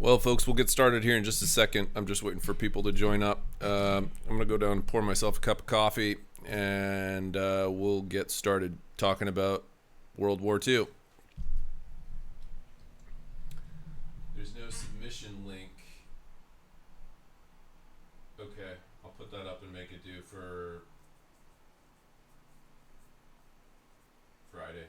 Well, folks, we'll get started here in just a second. I'm just waiting for people to join up. I'm going to go down and pour myself a cup of coffee, and we'll get started talking about World War II. There's no submission link. Okay, I'll put that up and make it do for Friday.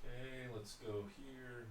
Okay, let's go here.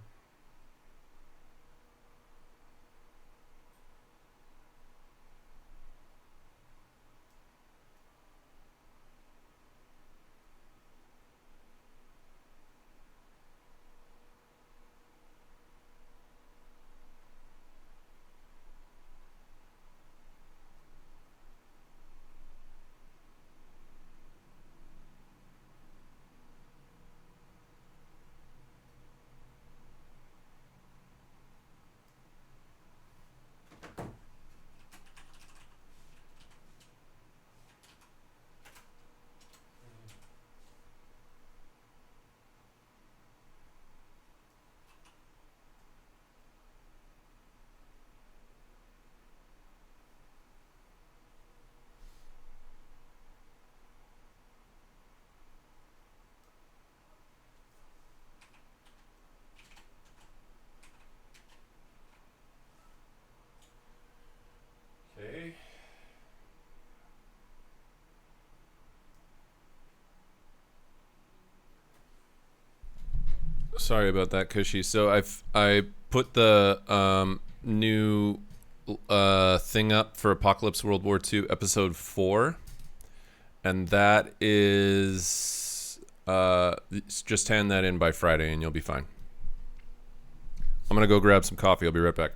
Okay. Sorry about that, Cushy. So I put the new thing up for Apocalypse World War II episode 4, and that is just hand that in by Friday and you'll be fine. I'm gonna go grab some coffee. I'll be right back.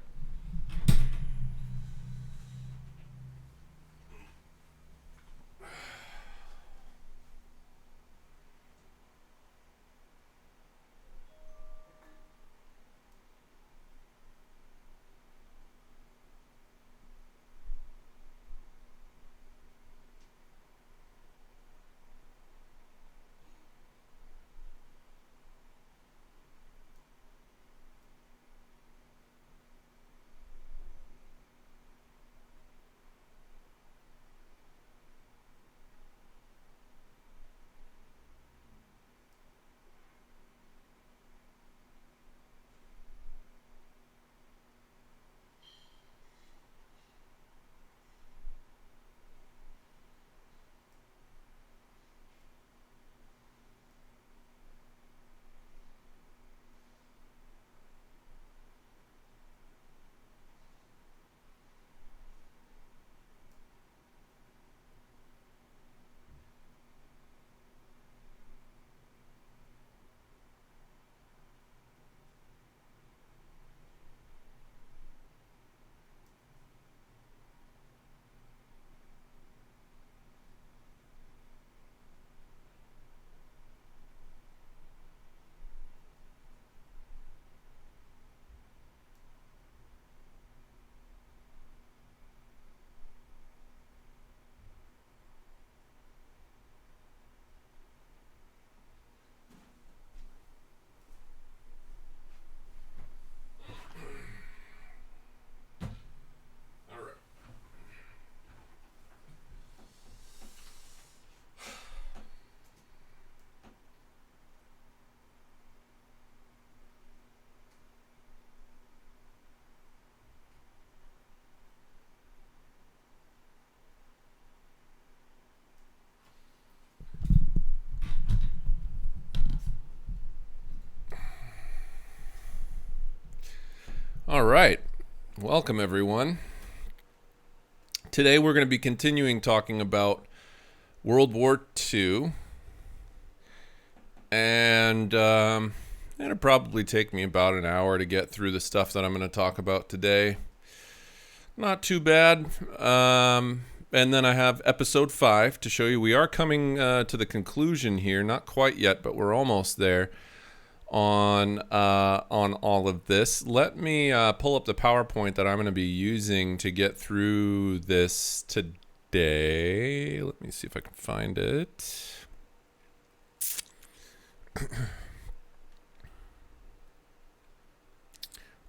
All right. Welcome, everyone. Today we're going to be continuing talking about World War II. And it'll probably take me about an hour to get through the stuff that I'm going to talk about today. Not too bad. And then I have episode 5 to show you. We are coming to the conclusion here. Not quite yet, but we're almost there on all of this. Let me pull up the PowerPoint that I'm going to be using to get through this today. Let me see if I can find it.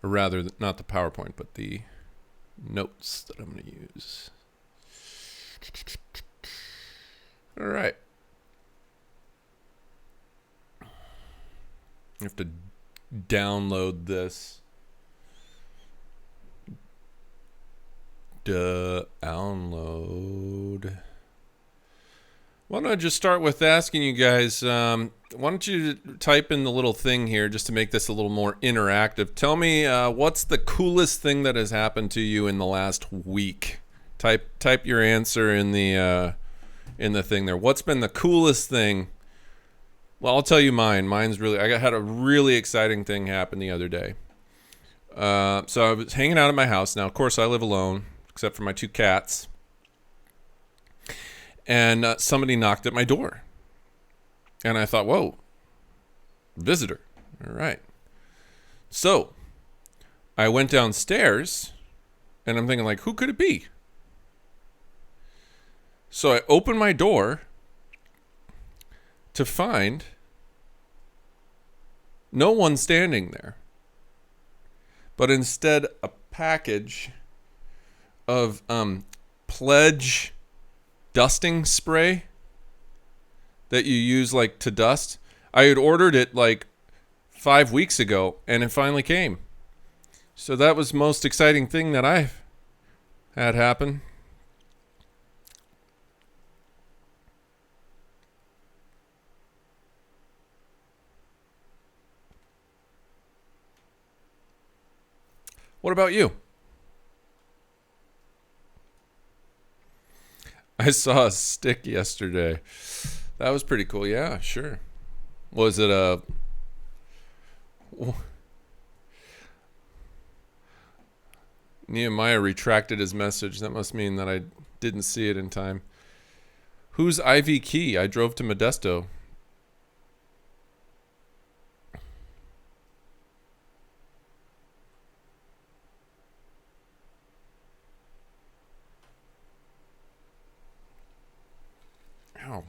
Or rather, not the PowerPoint, but the notes that I'm going to use. All right. I have to download this. Download. Why don't I just start with asking you guys, why don't you type in the little thing here just to make this a little more interactive. Tell me what's the coolest thing that has happened to you in the last week. Type your answer in the thing there. What's been the coolest thing? Well, I'll tell you mine. I had a really exciting thing happen the other day. So I was hanging out at my house. Now, of course, I live alone, except for my 2 cats. And somebody knocked at my door. And I thought, whoa, visitor. All right. So I went downstairs, and I'm thinking, like, who could it be? So I opened my door to find no one standing there, but instead a package of Pledge dusting spray that you use like to dust. I had ordered it like 5 weeks ago, and it finally came. So that was the most exciting thing that I've had happen. What about you? I saw a stick yesterday. That was pretty cool. Yeah, sure. Was it a... Nehemiah retracted his message. That must mean that I didn't see it in time. Who's Ivy Key? I drove to Modesto. Ow.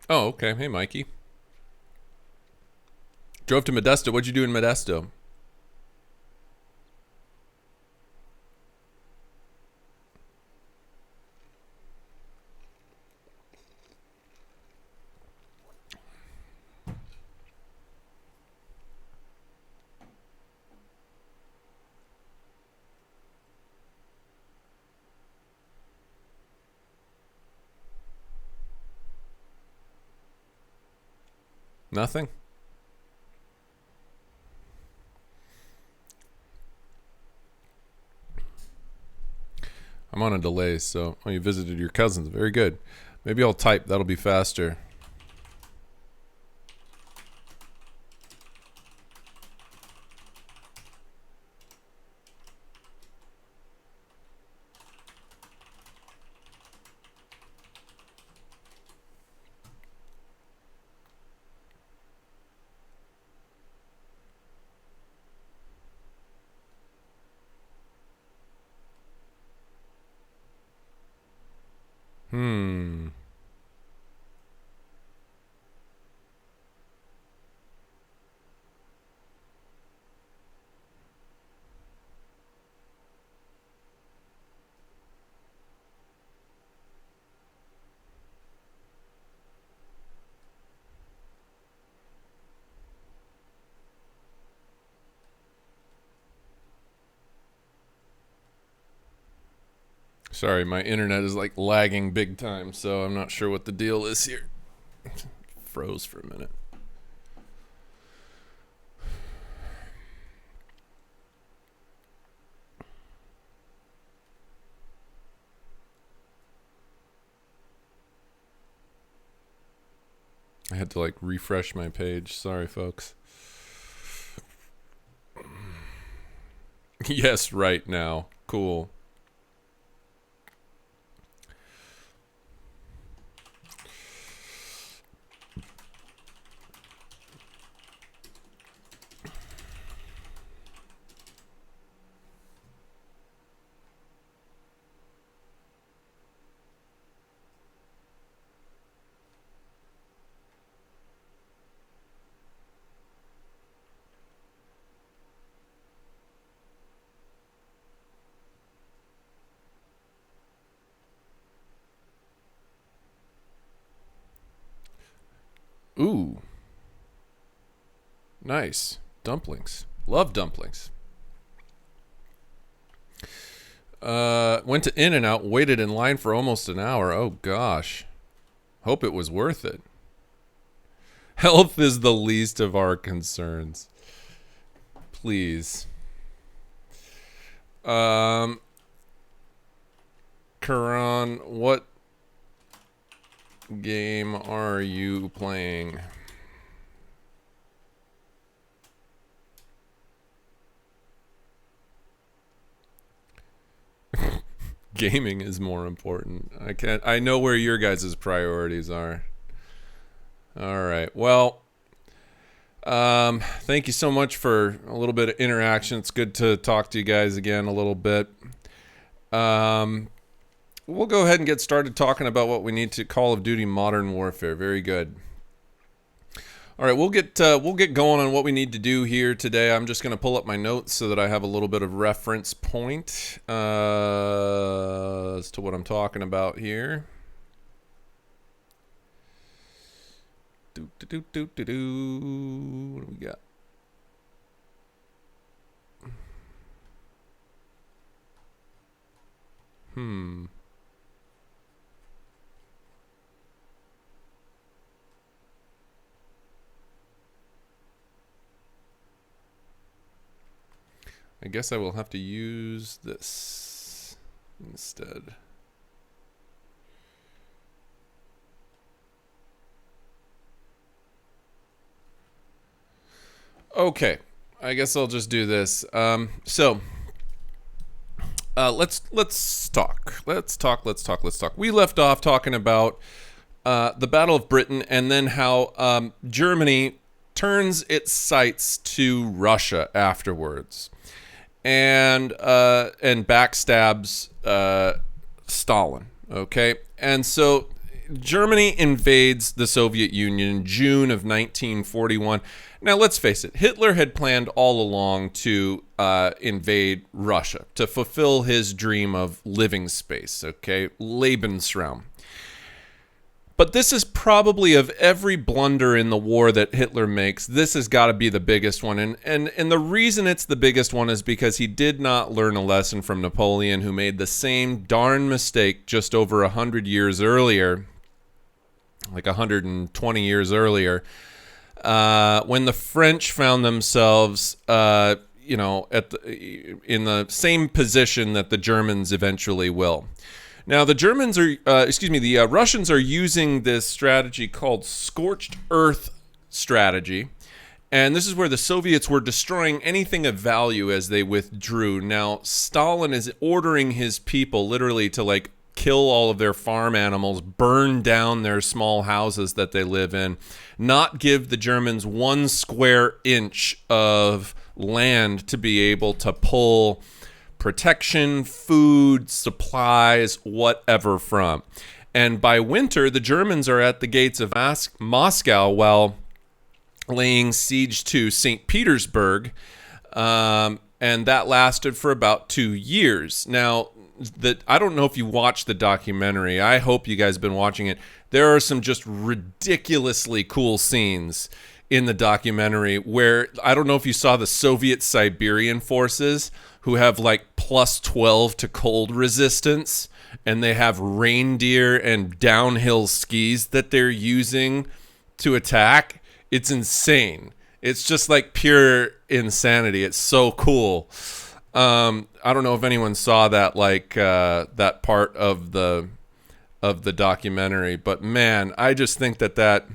Oh, okay. Hey, Mikey. Drove to Modesto. What'd you do in Modesto? Nothing? I'm on a delay, so... Oh, you visited your cousins. Very good. Maybe I'll type. That'll be faster. Sorry, my internet is like lagging big time, so I'm not sure what the deal is here. Froze for a minute. I had to like refresh my page. Sorry, folks. Yes, right now. Cool. Ooh. Nice. Dumplings. Love dumplings. Went to In-N-Out, waited in line for almost an hour. Oh, gosh. Hope it was worth it. Health is the least of our concerns. Please. Karan, what game are you playing? Gaming is more important. I know where your guys' priorities are. All right. Well, thank you so much for a little bit of interaction. It's good to talk to you guys again a little bit. We'll go ahead and get started talking about what we need to Call of Duty Modern Warfare. Very good. All right, we'll get going on what we need to do here today. I'm just going to pull up my notes so that I have a little bit of reference point as to what I'm talking about here. What do we got? I guess I will have to use this instead. Okay, I guess I'll just do this. Let's talk. Let's talk. We left off talking about the Battle of Britain and then how Germany turns its sights to Russia afterwards, and backstabs Stalin. Okay, and so Germany invades the Soviet Union in June of 1941. Now, let's face it, Hitler had planned all along to invade Russia, to fulfill his dream of living space, okay? Lebensraum. But this is probably, of every blunder in the war that Hitler makes, this has got to be the biggest one. And the reason it's the biggest one is because he did not learn a lesson from Napoleon, who made the same darn mistake just over 100 years earlier, like 120 years earlier, when the French found themselves, in the same position that the Germans eventually will. Now, the Russians are using this strategy called Scorched Earth strategy, and this is where the Soviets were destroying anything of value as they withdrew. Now, Stalin is ordering his people literally to kill all of their farm animals, burn down their small houses that they live in, not give the Germans 1 square inch of land to be able to pull protection, food, supplies, whatever from. And by winter, the Germans are at the gates of Moscow while laying siege to St. Petersburg, and that lasted for about 2 years. Now, I don't know if you watched the documentary. I hope you guys have been watching it. There are some just ridiculously cool scenes in the documentary where, I don't know if you saw the Soviet Siberian forces who have plus 12 to cold resistance, and they have reindeer and downhill skis that they're using to attack. It's insane. It's just pure insanity. It's so cool. I don't know if anyone saw that that part of the documentary, but man, I just think that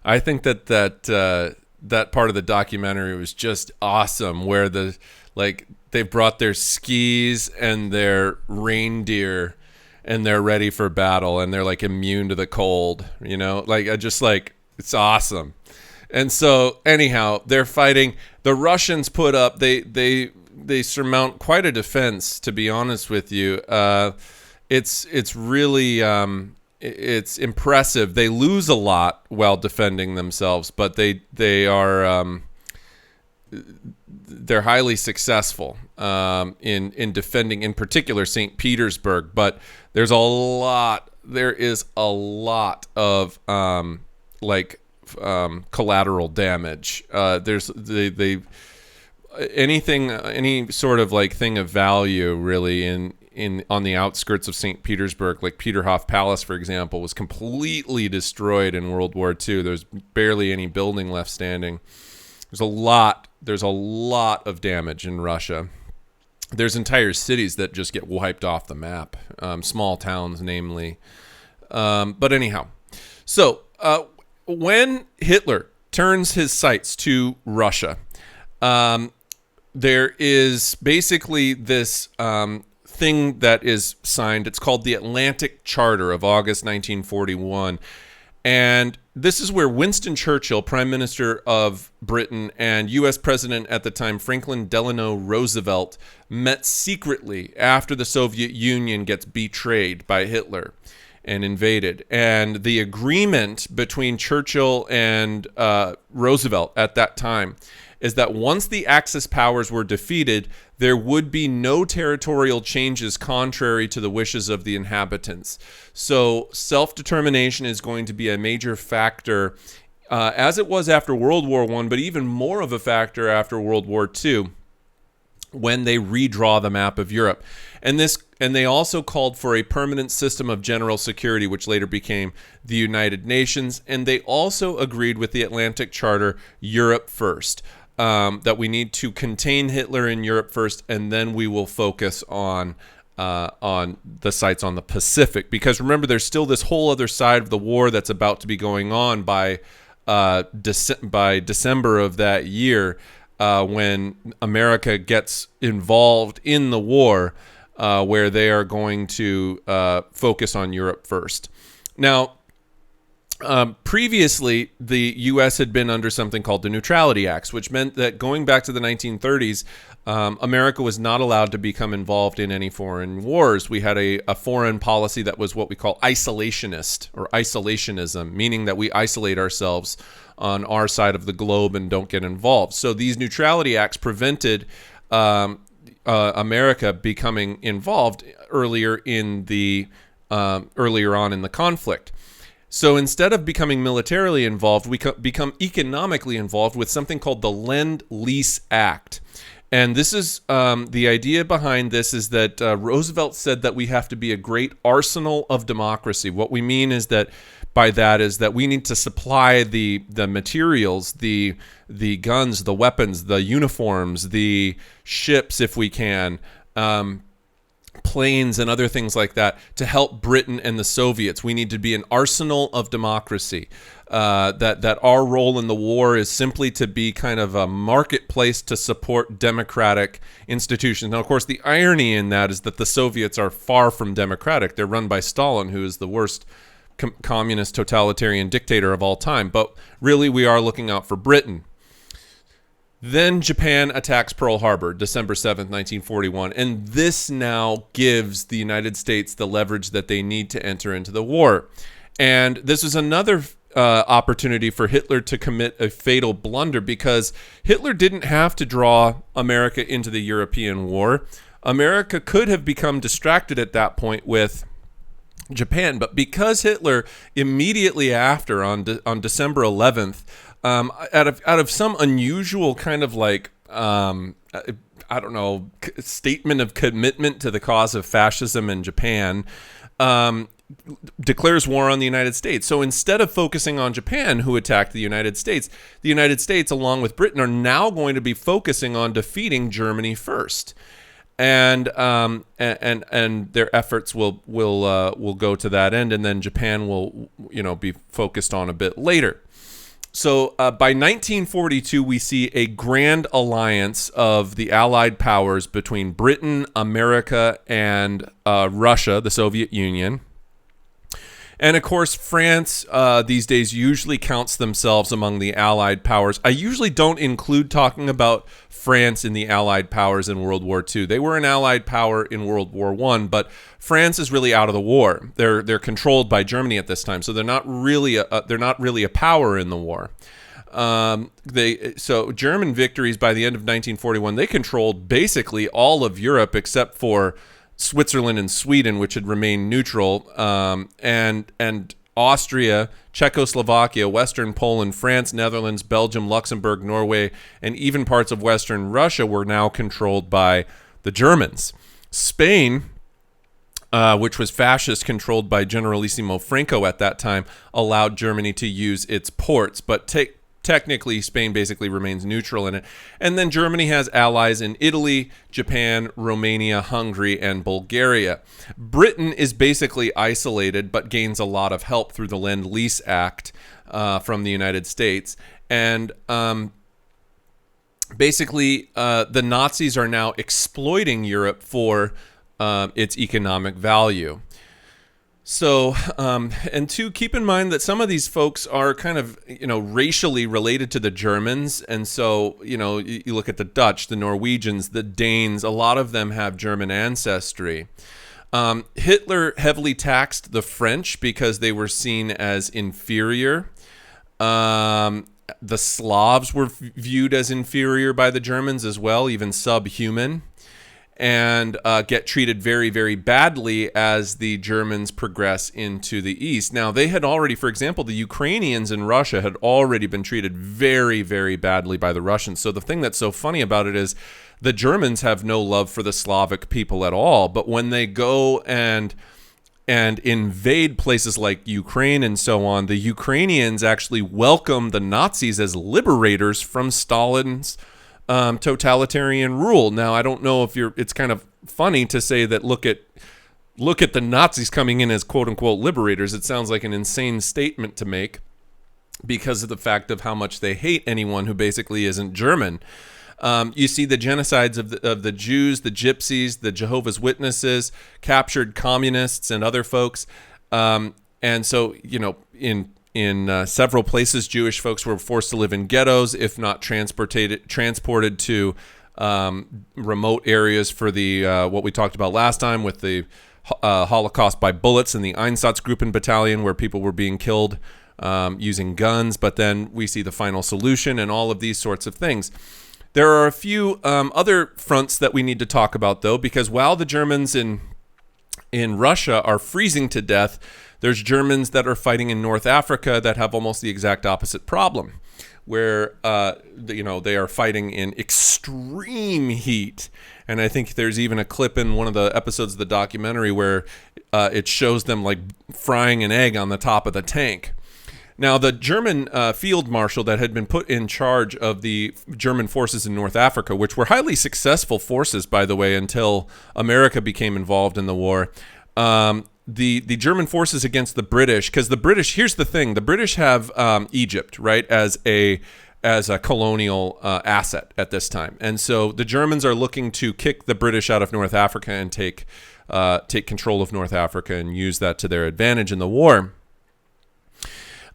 I think that part of the documentary was just awesome, where they've brought their skis and their reindeer, and they're ready for battle, and they're like immune to the cold. It's awesome. And so anyhow, they're fighting. The Russians put up. They surmount quite a defense, to be honest with you. It's really it's impressive. They lose a lot while defending themselves, but they're highly successful in defending, in particular, St. Petersburg. But there is a lot of collateral damage. Any sort of thing of value really on the outskirts of St. Petersburg, like Peterhof Palace, for example, was completely destroyed in World War II. There's barely any building left standing. There's a lot of damage in Russia. There's entire cities that just get wiped off the map, small towns, namely. But anyhow, so when Hitler turns his sights to Russia, there is basically this thing that is signed. It's called the Atlantic Charter of August 1941. And this is where Winston Churchill, Prime Minister of Britain, and U.S. President at the time, Franklin Delano Roosevelt, met secretly after the Soviet Union gets betrayed by Hitler and invaded. And the agreement between Churchill and Roosevelt at that time is that once the Axis powers were defeated, there would be no territorial changes contrary to the wishes of the inhabitants. So self-determination is going to be a major factor, as it was after World War I, but even more of a factor after World War II, when they redraw the map of Europe. And they also called for a permanent system of general security, which later became the United Nations. And they also agreed with the Atlantic Charter, Europe first. That we need to contain Hitler in Europe first, and then we will focus on the sites on the Pacific. Because remember, there's still this whole other side of the war that's about to be going on by December of that year, when America gets involved in the war, where they are going to focus on Europe first. Now, previously, the U.S. had been under something called the Neutrality Acts, which meant that going back to the 1930s, America was not allowed to become involved in any foreign wars. We had a foreign policy that was what we call isolationist or isolationism, meaning that we isolate ourselves on our side of the globe and don't get involved. So these Neutrality Acts prevented America becoming involved earlier on in the conflict. So instead of becoming militarily involved, we become economically involved with something called the Lend-Lease Act. And this is the idea behind this is that Roosevelt said that we have to be a great arsenal of democracy. What we mean is that by that is that we need to supply the materials, the guns, the weapons, the uniforms, the ships, if we can, planes and other things like that to help Britain and the Soviets. We need to be an arsenal of democracy. That our role in the war is simply to be kind of a marketplace to support democratic institutions. Now, of course, the irony in that is that the Soviets are far from democratic. They're run by Stalin, who is the worst communist totalitarian dictator of all time. But really, we are looking out for Britain. Then Japan attacks Pearl Harbor, December 7th, 1941. And this now gives the United States the leverage that they need to enter into the war. And this is another opportunity for Hitler to commit a fatal blunder, because Hitler didn't have to draw America into the European war. America could have become distracted at that point with Japan. But because Hitler immediately after, on December 11th, out of some unusual kind of statement of commitment to the cause of fascism in Japan, declares war on the United States. So instead of focusing on Japan, who attacked the United States, along with Britain, are now going to be focusing on defeating Germany first. And their efforts will go to that end, and then Japan will be focused on a bit later. by 1942, we see a grand alliance of the Allied powers between Britain, America, and Russia, the Soviet Union. And of course, France these days usually counts themselves among the Allied powers. I usually don't include talking about France in the Allied powers in World War II. They were an Allied power in World War I, but France is really out of the war. They're controlled by Germany at this time, so they're not really a power in the war. So German victories by the end of 1941, they controlled basically all of Europe except for Switzerland and Sweden, which had remained neutral, and Austria, Czechoslovakia, Western Poland, France, Netherlands, Belgium, Luxembourg, Norway, and even parts of Western Russia were now controlled by the Germans. Spain, which was fascist, controlled by Generalissimo Franco at that time, allowed Germany to use its ports, but technically, Spain basically remains neutral in it. And then Germany has allies in Italy, Japan, Romania, Hungary, and Bulgaria. Britain is basically isolated, but gains a lot of help through the Lend-Lease Act from the United States. And basically, the Nazis are now exploiting Europe for its economic value. So, and two, keep in mind that some of these folks are kind of, racially related to the Germans. And so, you look at the Dutch, the Norwegians, the Danes, a lot of them have German ancestry. Hitler heavily taxed the French because they were seen as inferior. The Slavs were viewed as inferior by the Germans as well, even subhuman, and get treated very, very badly as the Germans progress into the east. Now, they had already, for example, the Ukrainians in Russia had already been treated very, very badly by the Russians. So the thing that's so funny about it is the Germans have no love for the Slavic people at all. But when they go and invade places like Ukraine and so on, the Ukrainians actually welcome the Nazis as liberators from Stalin's totalitarian rule. Now, I don't know if it's kind of funny to say that look at the Nazis coming in as quote unquote liberators. It sounds like an insane statement to make because of the fact of how much they hate anyone who basically isn't German. You see the genocides of the Jews, the Gypsies, the Jehovah's Witnesses, captured communists and other folks. And so, in several places, Jewish folks were forced to live in ghettos, if not transported to remote areas for the what we talked about last time with the Holocaust by bullets and the Einsatzgruppen battalion, where people were being killed using guns. But then we see the final solution and all of these sorts of things. There are a few other fronts that we need to talk about, though, because while the Germans in Russia are freezing to death, there's Germans that are fighting in North Africa that have almost the exact opposite problem, where they are fighting in extreme heat. And I think there's even a clip in one of the episodes of the documentary where it shows them like frying an egg on the top of the tank. Now, the German field marshal that had been put in charge of the German forces in North Africa, which were highly successful forces, by the way, until America became involved in the war, the German forces against the British, because the British, here's the thing, the British have Egypt, right, as a colonial asset at this time. And so the Germans are looking to kick the British out of North Africa and take control of North Africa and use that to their advantage in the war.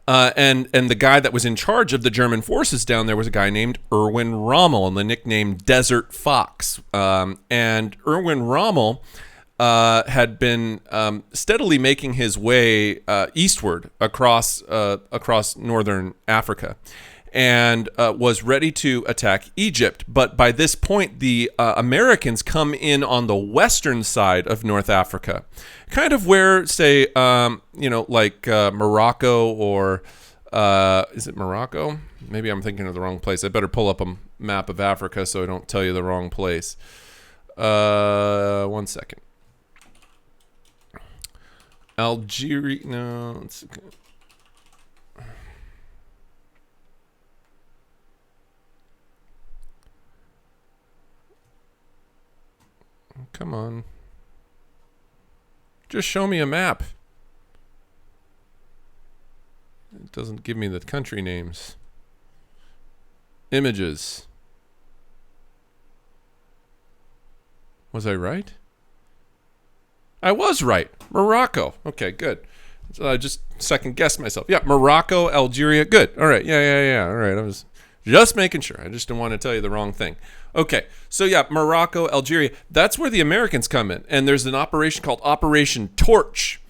And the guy that was in charge of the German forces down there was a guy named Erwin Rommel, and the nickname Desert Fox. And Erwin Rommel had been steadily making his way eastward across northern Africa, and was ready to attack Egypt. But by this point, the Americans come in on the western side of North Africa, kind of where, say, Morocco, or is it Morocco? Maybe I'm thinking of the wrong place. I better pull up a map of Africa so I don't tell you the wrong place. 1 second. Algeria, no, it's okay. Come on. Just show me a map. It doesn't give me the country names. Images. Was I right? I was right. Morocco. Okay, good. So I just second guessed myself. Yeah, Morocco, Algeria. Good. All right. Yeah. All right. I was just making sure. I just didn't want to tell you the wrong thing. Okay. So yeah, Morocco, Algeria. That's where the Americans come in. And there's an operation called Operation Torch,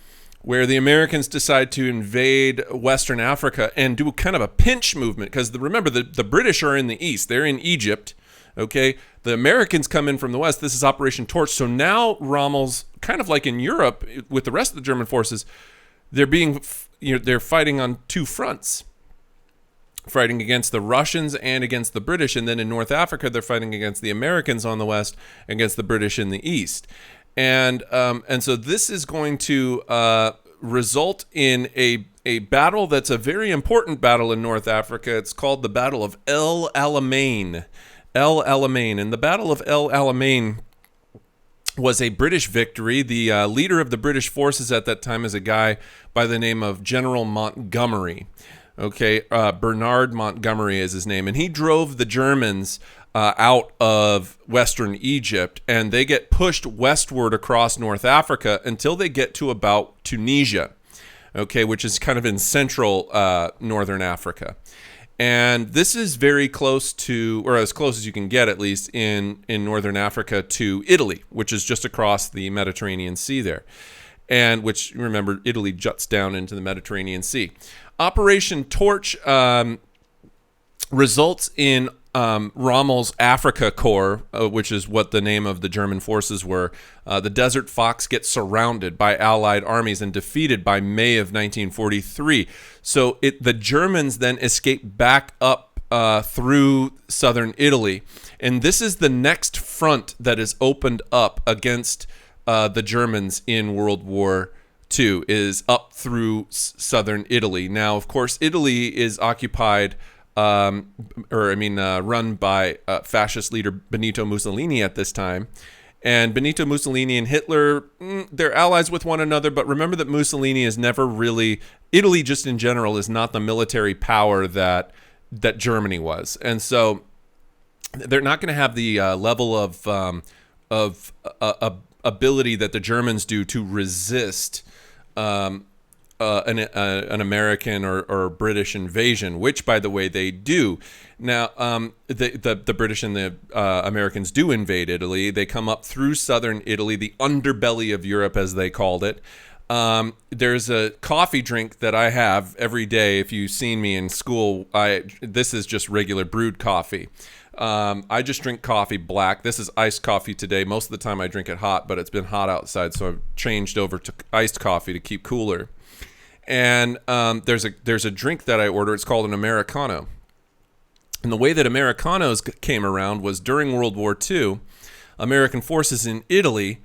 where the Americans decide to invade Western Africa and do kind of a pinch movement. Because remember, the British are in the east. They're in Egypt. Okay, the Americans come in from the west. This is Operation Torch. So now Rommel's kind of like in Europe with the rest of the German forces. They're fighting on two fronts, fighting against the Russians and against the British. And then in North Africa, they're fighting against the Americans on the west, against the British in the east. And so this is going to result in a battle that's a very important battle in North Africa. It's called the Battle of El Alamein. El Alamein. And the Battle of El Alamein was a British victory. The leader of the British forces at that time is a guy by the name of General Montgomery. Okay, Bernard Montgomery is his name. And he drove the Germans out of Western Egypt, and they get pushed westward across North Africa until they get to about Tunisia, okay, which is kind of in central northern Africa. And this is very close to, or as close as you can get at least, in northern Africa to Italy, which is just across the Mediterranean Sea there. And which, remember, Italy juts down into the Mediterranean Sea. Operation Torch results in Rommel's Africa Corps, which is what the name of the German forces were. The Desert Fox gets surrounded by Allied armies and defeated by May of 1943. So the Germans then escape back up through southern Italy. And this is the next front that is opened up against the Germans in World War II, is up through southern Italy. Now, of course, Italy is occupied run by fascist leader Benito Mussolini at this time. And Benito Mussolini and Hitler, they're allies with one another, but remember that Mussolini is never really, Italy just in general is not the military power that Germany was. And so they're not going to have the level of ability that the Germans do to resist an American or British invasion, which, by the way, they do. Now, the British and the Americans do invade Italy. They come up through southern Italy, the underbelly of Europe, as they called it. There's a coffee drink that I have every day. If you've seen me in school, this is just regular brewed coffee. I just drink coffee black. This is iced coffee today. Most of the time I drink it hot, but it's been hot outside, so I've changed over to iced coffee to keep cooler. And there's a drink that I order. It's called an Americano. And the way that Americanos came around was during World War II, American forces in Italy,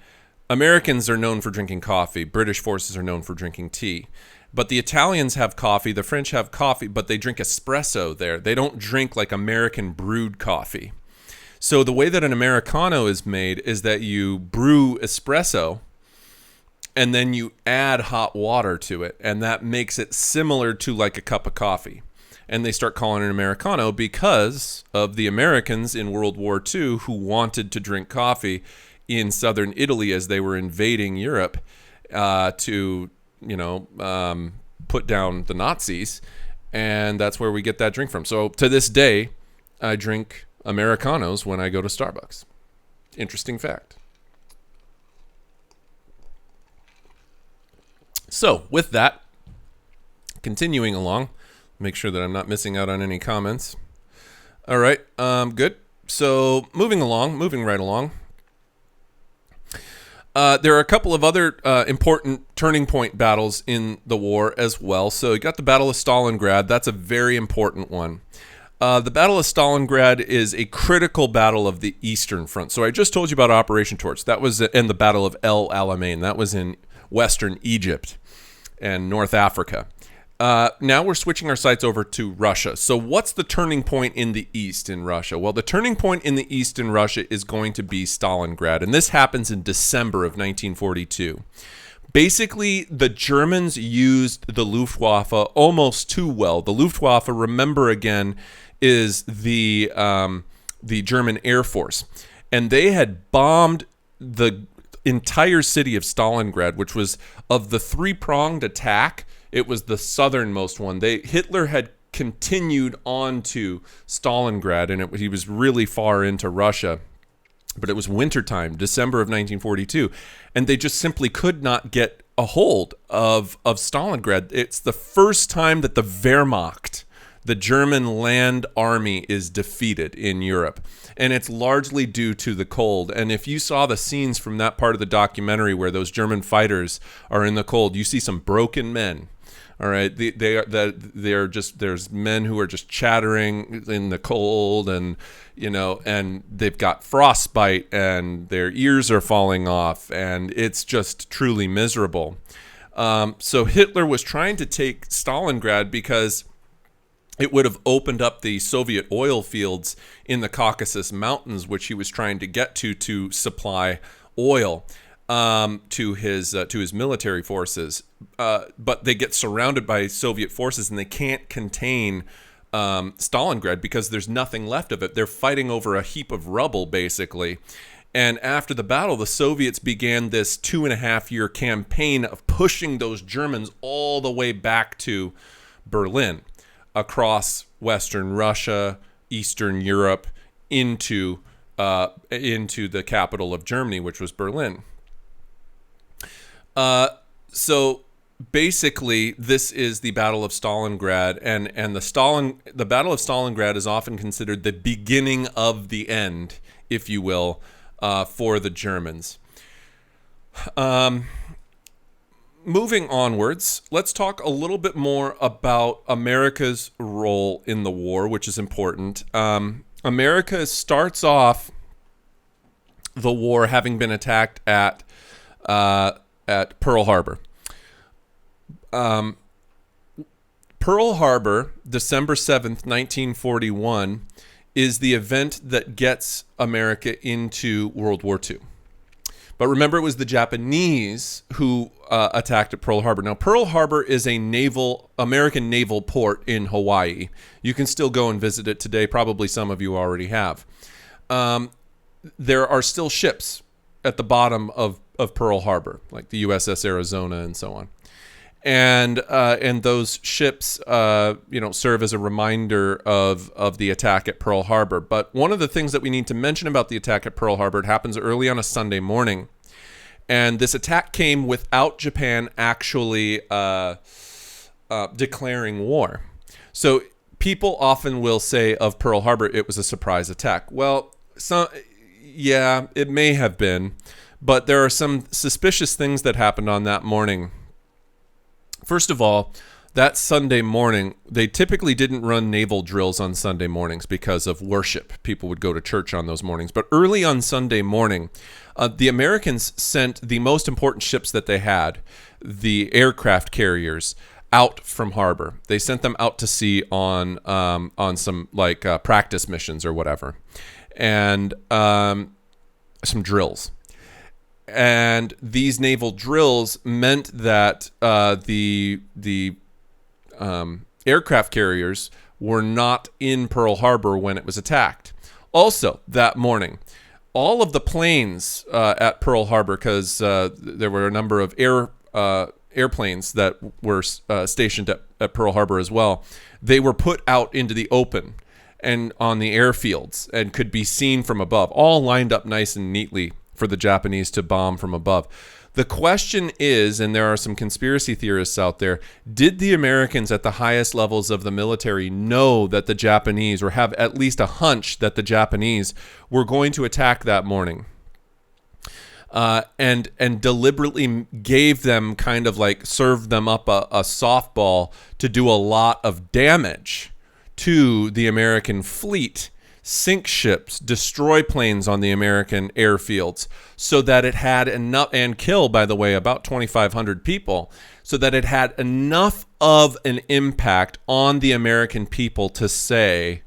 Americans are known for drinking coffee. British forces are known for drinking tea. But the Italians have coffee, the French have coffee, but they drink espresso there. They don't drink like American brewed coffee. So the way that an Americano is made is that you brew espresso and then you add hot water to it, and that makes it similar to like a cup of coffee. And they start calling it Americano because of the Americans in World War II who wanted to drink coffee in southern Italy as they were invading Europe to put down the Nazis. And that's where we get that drink from. So to this day, I drink Americanos when I go to Starbucks. Interesting fact. So with that, continuing along, make sure that I'm not missing out on any comments. All right, good. So moving right along. There are a couple of other important turning point battles in the war as well. So you got the Battle of Stalingrad. That's a very important one. The Battle of Stalingrad is a critical battle of the Eastern Front. So I just told you about Operation Torch. That was in the Battle of El Alamein. That was in Western Egypt and North Africa. Now we're switching our sights over to Russia. So what's the turning point in the East in Russia? Well, the turning point in the East in Russia is going to be Stalingrad, and this happens in December of 1942. Basically, the Germans used the Luftwaffe almost too well. The Luftwaffe, remember again, is the German Air Force, and they had bombed the entire city of Stalingrad, which was, of the three-pronged attack, it was the southernmost one. Hitler had continued on to Stalingrad, and he was really far into Russia. But it was wintertime, December of 1942, and they just simply could not get a hold of Stalingrad. It's the first time that the Wehrmacht, the German land army, is defeated in Europe. And it's largely due to the cold. And if you saw the scenes from that part of the documentary where those German fighters are in the cold, you see some broken men. All right, there's men who are just chattering in the cold, and and they've got frostbite, and their ears are falling off, and it's just truly miserable. So Hitler was trying to take Stalingrad because it would have opened up the Soviet oil fields in the Caucasus Mountains, which he was trying to get to supply oil to his military forces. But they get surrounded by Soviet forces, and they can't contain Stalingrad because there's nothing left of it. They're fighting over a heap of rubble, basically. And after the battle, the Soviets began this 2.5-year campaign of pushing those Germans all the way back to Berlin, across Western Russia, Eastern Europe, into the capital of Germany, which was Berlin. So basically, this is the Battle of Stalingrad, and the Battle of Stalingrad is often considered the beginning of the end, if you will, for the Germans. Moving onwards, let's talk a little bit more about America's role in the war, which is important. America starts off the war having been attacked at Pearl Harbor. Pearl Harbor, December 7th, 1941, is the event that gets America into World War II. But remember, it was the Japanese who attacked at Pearl Harbor. Now, Pearl Harbor is a American naval port in Hawaii. You can still go and visit it today. Probably some of you already have. There are still ships at the bottom of Pearl Harbor, like the USS Arizona and so on. And those ships, serve as a reminder of the attack at Pearl Harbor. But one of the things that we need to mention about the attack at Pearl Harbor, it happens early on a Sunday morning. And this attack came without Japan actually declaring war. So people often will say of Pearl Harbor, it was a surprise attack. Well, yeah, it may have been. But there are some suspicious things that happened on that morning. First of all, that Sunday morning, they typically didn't run naval drills on Sunday mornings because of worship. People would go to church on those mornings. But early on Sunday morning, the Americans sent the most important ships that they had, the aircraft carriers, out from harbor. They sent them out to sea on some practice missions or whatever, and some drills. And these naval drills meant that the aircraft carriers were not in Pearl Harbor when it was attacked. Also, that morning, all of the planes at Pearl Harbor, because there were a number of airplanes that were stationed at Pearl Harbor as well, they were put out into the open and on the airfields and could be seen from above, all lined up nice and neatly for the Japanese to bomb from above. The question is, and there are some conspiracy theorists out there, did the Americans at the highest levels of the military know that the Japanese, or have at least a hunch that the Japanese were going to attack that morning? And deliberately gave them served them up a softball to do a lot of damage to the American fleet, sink ships, destroy planes on the American airfields, so that it had enough, and kill, by the way, about 2,500 people, so that it had enough of an impact on the American people to say,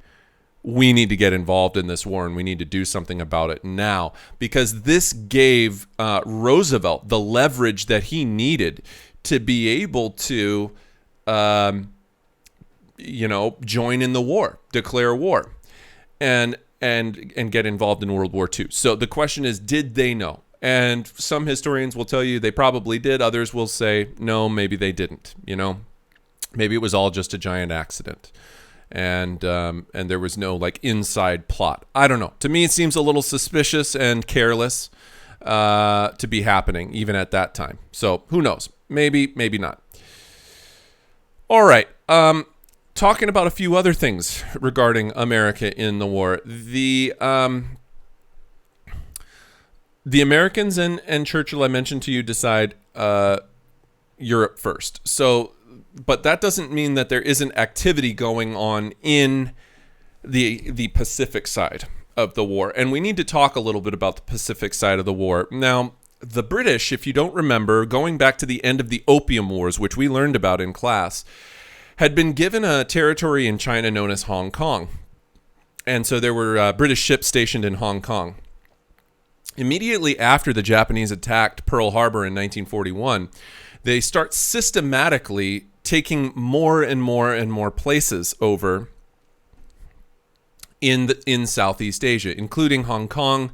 we need to get involved in this war and we need to do something about it now. Because this gave Roosevelt the leverage that he needed to be able to join in the war, declare war, and get involved in World War II. So the question is, did they know? And some historians will tell you they probably did. Others will say, no, maybe they didn't. Maybe it was all just a giant accident. And there was no inside plot. I don't know. To me, it seems a little suspicious and careless to be happening even at that time. So who knows? Maybe not. All right. Talking about a few other things regarding America in the war. The Americans and Churchill, I mentioned to you, decide Europe first. So, but that doesn't mean that there isn't activity going on in the Pacific side of the war. And we need to talk a little bit about the Pacific side of the war. Now, the British, if you don't remember, going back to the end of the Opium Wars, which we learned about in class, had been given a territory in China known as Hong Kong. And so there were British ships stationed in Hong Kong. Immediately after the Japanese attacked Pearl Harbor in 1941, they start systematically taking more and more and more places over in Southeast Asia, including Hong Kong,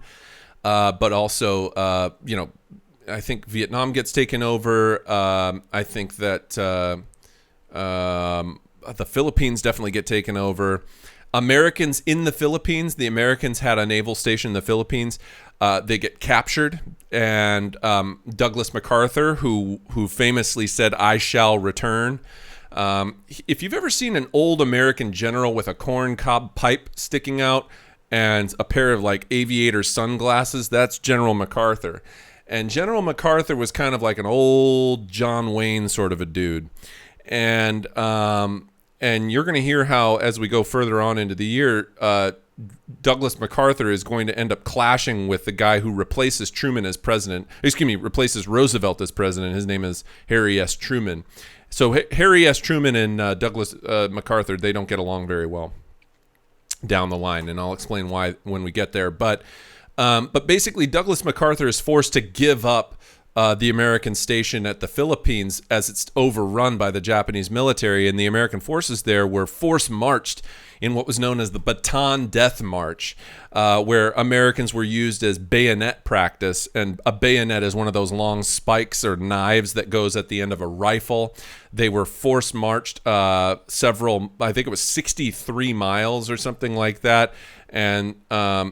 but also, I think Vietnam gets taken over. I think that the Philippines definitely get taken over. Americans in the Philippines, the Americans had a naval station in the Philippines. They get captured, and Douglas MacArthur, who famously said, "I shall return." If you've ever seen an old American general with a corncob pipe sticking out and a pair of aviator sunglasses, that's General MacArthur. And General MacArthur was kind of like an old John Wayne sort of a dude. And you're going to hear how, as we go further on into the year, Douglas MacArthur is going to end up clashing with the guy who replaces Roosevelt as president. His name is Harry S. Truman. So Harry S. Truman and Douglas MacArthur, they don't get along very well down the line, and I'll explain why when we get there. But basically, Douglas MacArthur is forced to give up the American station at the Philippines as it's overrun by the Japanese military, and the American forces there were force-marched in what was known as the Bataan Death March, where Americans were used as bayonet practice. And a bayonet is one of those long spikes or knives that goes at the end of a rifle. They were force-marched I think it was 63 miles or something like that. And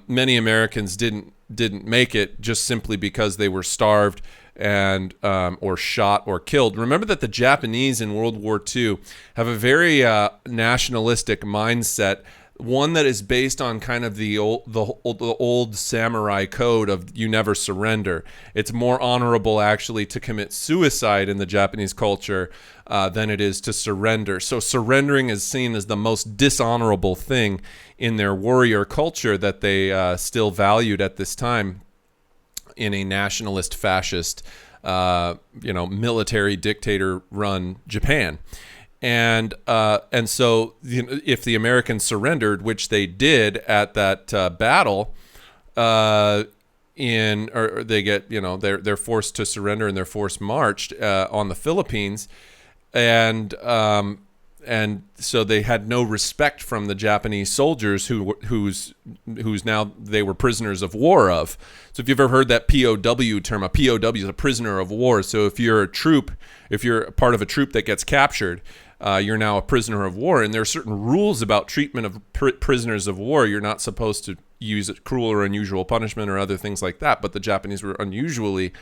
many Americans didn't make it just simply because they were starved and or shot or killed. Remember that the Japanese in World War II have a very nationalistic mindset, one that is based on kind of the old samurai code of you never surrender. It's more honorable actually to commit suicide in the Japanese culture than it is to surrender. So surrendering is seen as the most dishonorable thing in their warrior culture that they still valued at this time in a nationalist, fascist, military dictator-run Japan. And so if the Americans surrendered, which they did at that battle, or they get they're forced to surrender and they're forced marched on the Philippines, and so they had no respect from the Japanese soldiers who's now they were prisoners of war of. So if you've ever heard that POW term, a POW is a prisoner of war. So if you're part of a troop that gets captured, you're now a prisoner of war. And there are certain rules about treatment of prisoners of war. You're not supposed to use cruel or unusual punishment or other things like that. But the Japanese were unusually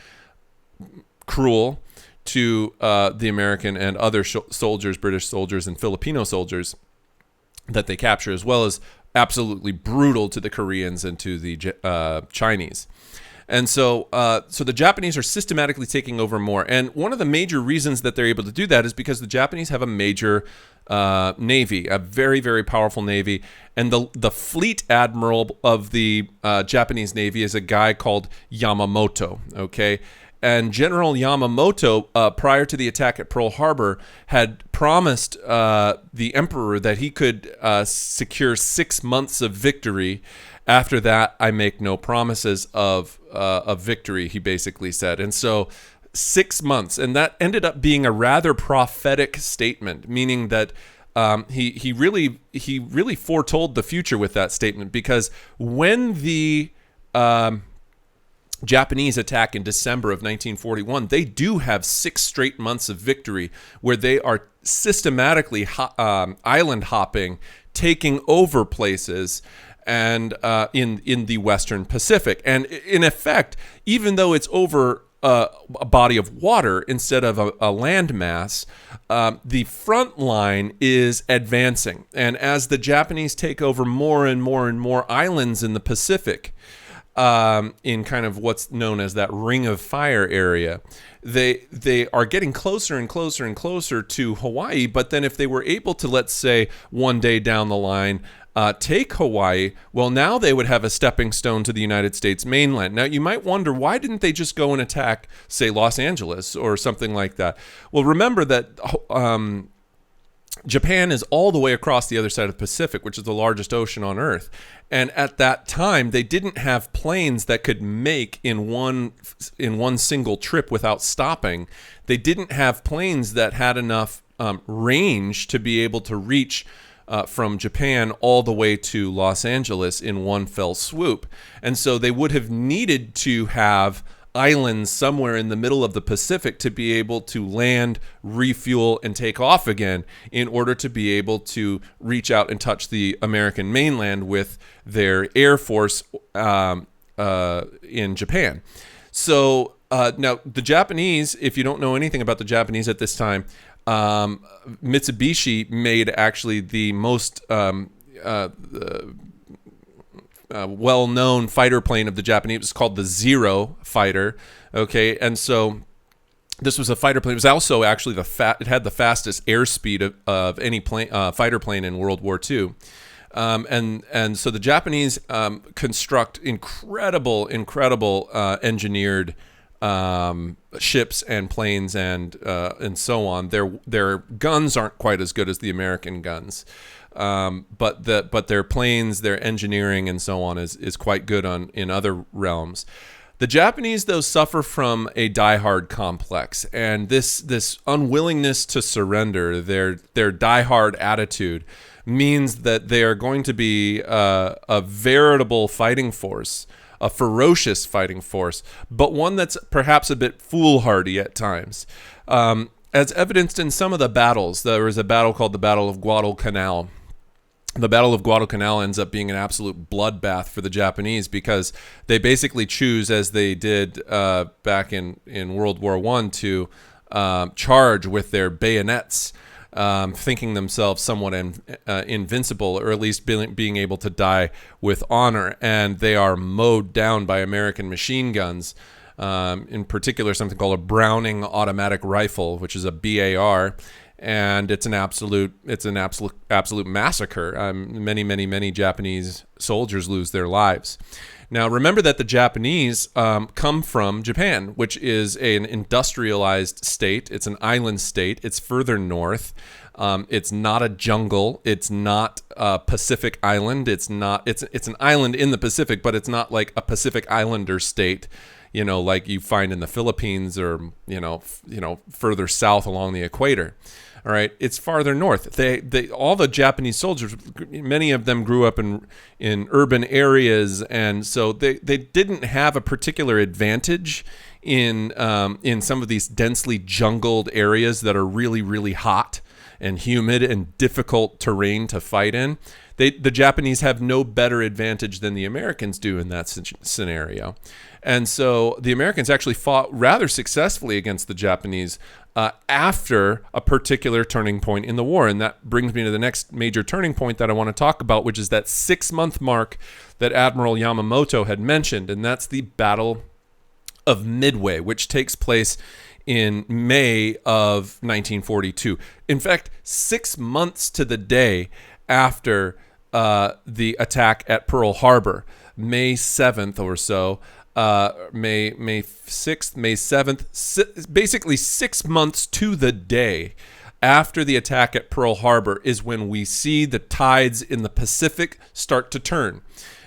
cruel to the American and other soldiers, British soldiers and Filipino soldiers that they capture, as well as absolutely brutal to the Koreans and to the Chinese. And so the Japanese are systematically taking over more. And one of the major reasons that they're able to do that is because the Japanese have a major navy, a very, very powerful navy. And the fleet admiral of the Japanese navy is a guy called Yamamoto, okay? And General Yamamoto, prior to the attack at Pearl Harbor, had promised the emperor that he could secure 6 months of victory. After that, I make no promises of victory, he basically said. And so 6 months, and that ended up being a rather prophetic statement, meaning that he really foretold the future with that statement, because when the Japanese attack in December of 1941, they do have 6 straight months of victory where they are systematically island hopping, taking over places, and in the Western Pacific. And in effect, even though it's over a body of water instead of a land mass, the front line is advancing. And as the Japanese take over more and more and more islands in the Pacific, in kind of what's known as that Ring of Fire area, they are getting closer and closer and closer to Hawaii. But then if they were able to, let's say, one day down the line, take Hawaii, well, now they would have a stepping stone to the United States mainland. Now, you might wonder, why didn't they just go and attack, say, Los Angeles or something like that? Well, remember that Japan is all the way across the other side of the Pacific, which is the largest ocean on Earth. And at that time, they didn't have planes that could make in one single trip without stopping. They didn't have planes that had enough range to be able to reach from Japan all the way to Los Angeles in one fell swoop. And so they would have needed to have islands somewhere in the middle of the Pacific to be able to land, refuel, and take off again in order to be able to reach out and touch the American mainland with their Air Force in Japan. So now the Japanese, if you don't know anything about the Japanese at this time, Mitsubishi made actually the most well-known fighter plane of the Japanese. It was called the Zero fighter. Okay, and so this was a fighter plane. It was also actually it had the fastest airspeed of any plane, fighter plane in World War II. And so the Japanese construct incredible engineered ships and planes and so on. Their guns aren't quite as good as the American guns. But their planes, their engineering, and so on is quite good in other realms. The Japanese, though, suffer from a diehard complex, and this unwillingness to surrender, their diehard attitude, means that they are going to be a veritable fighting force, a ferocious fighting force, but one that's perhaps a bit foolhardy at times. As evidenced in some of the battles, there was a battle called the Battle of Guadalcanal. The Battle of Guadalcanal ends up being an absolute bloodbath for the Japanese, because they basically choose, as they did back in World War I, to charge with their bayonets, thinking themselves somewhat invincible, or at least being able to die with honor. And they are mowed down by American machine guns, in particular something called a Browning automatic rifle, which is a BAR. And it's an absolute massacre. Many Japanese soldiers lose their lives. Now, remember that the Japanese come from Japan, which is an industrialized state. It's an island state. It's further north. It's not a jungle. It's not a Pacific island. It's an island in the Pacific, but it's not like a Pacific Islander state, like you find in the Philippines or further south along the equator. All right, it's farther north. All the Japanese soldiers, many of them grew up in urban areas, and so they didn't have a particular advantage in some of these densely jungled areas that are really, really hot and humid and difficult terrain to fight in. The Japanese have no better advantage than the Americans do in that scenario. And so the Americans actually fought rather successfully against the Japanese after a particular turning point in the war. And that brings me to the next major turning point that I want to talk about, which is that 6-month mark that Admiral Yamamoto had mentioned. And that's the Battle of Midway, which takes place in May of 1942. In fact, 6 months to the day after the attack at Pearl Harbor, May 7th or so, May 6th, May 7th, basically 6 months to the day after the attack at Pearl Harbor is when we see the tides in the Pacific start to turn.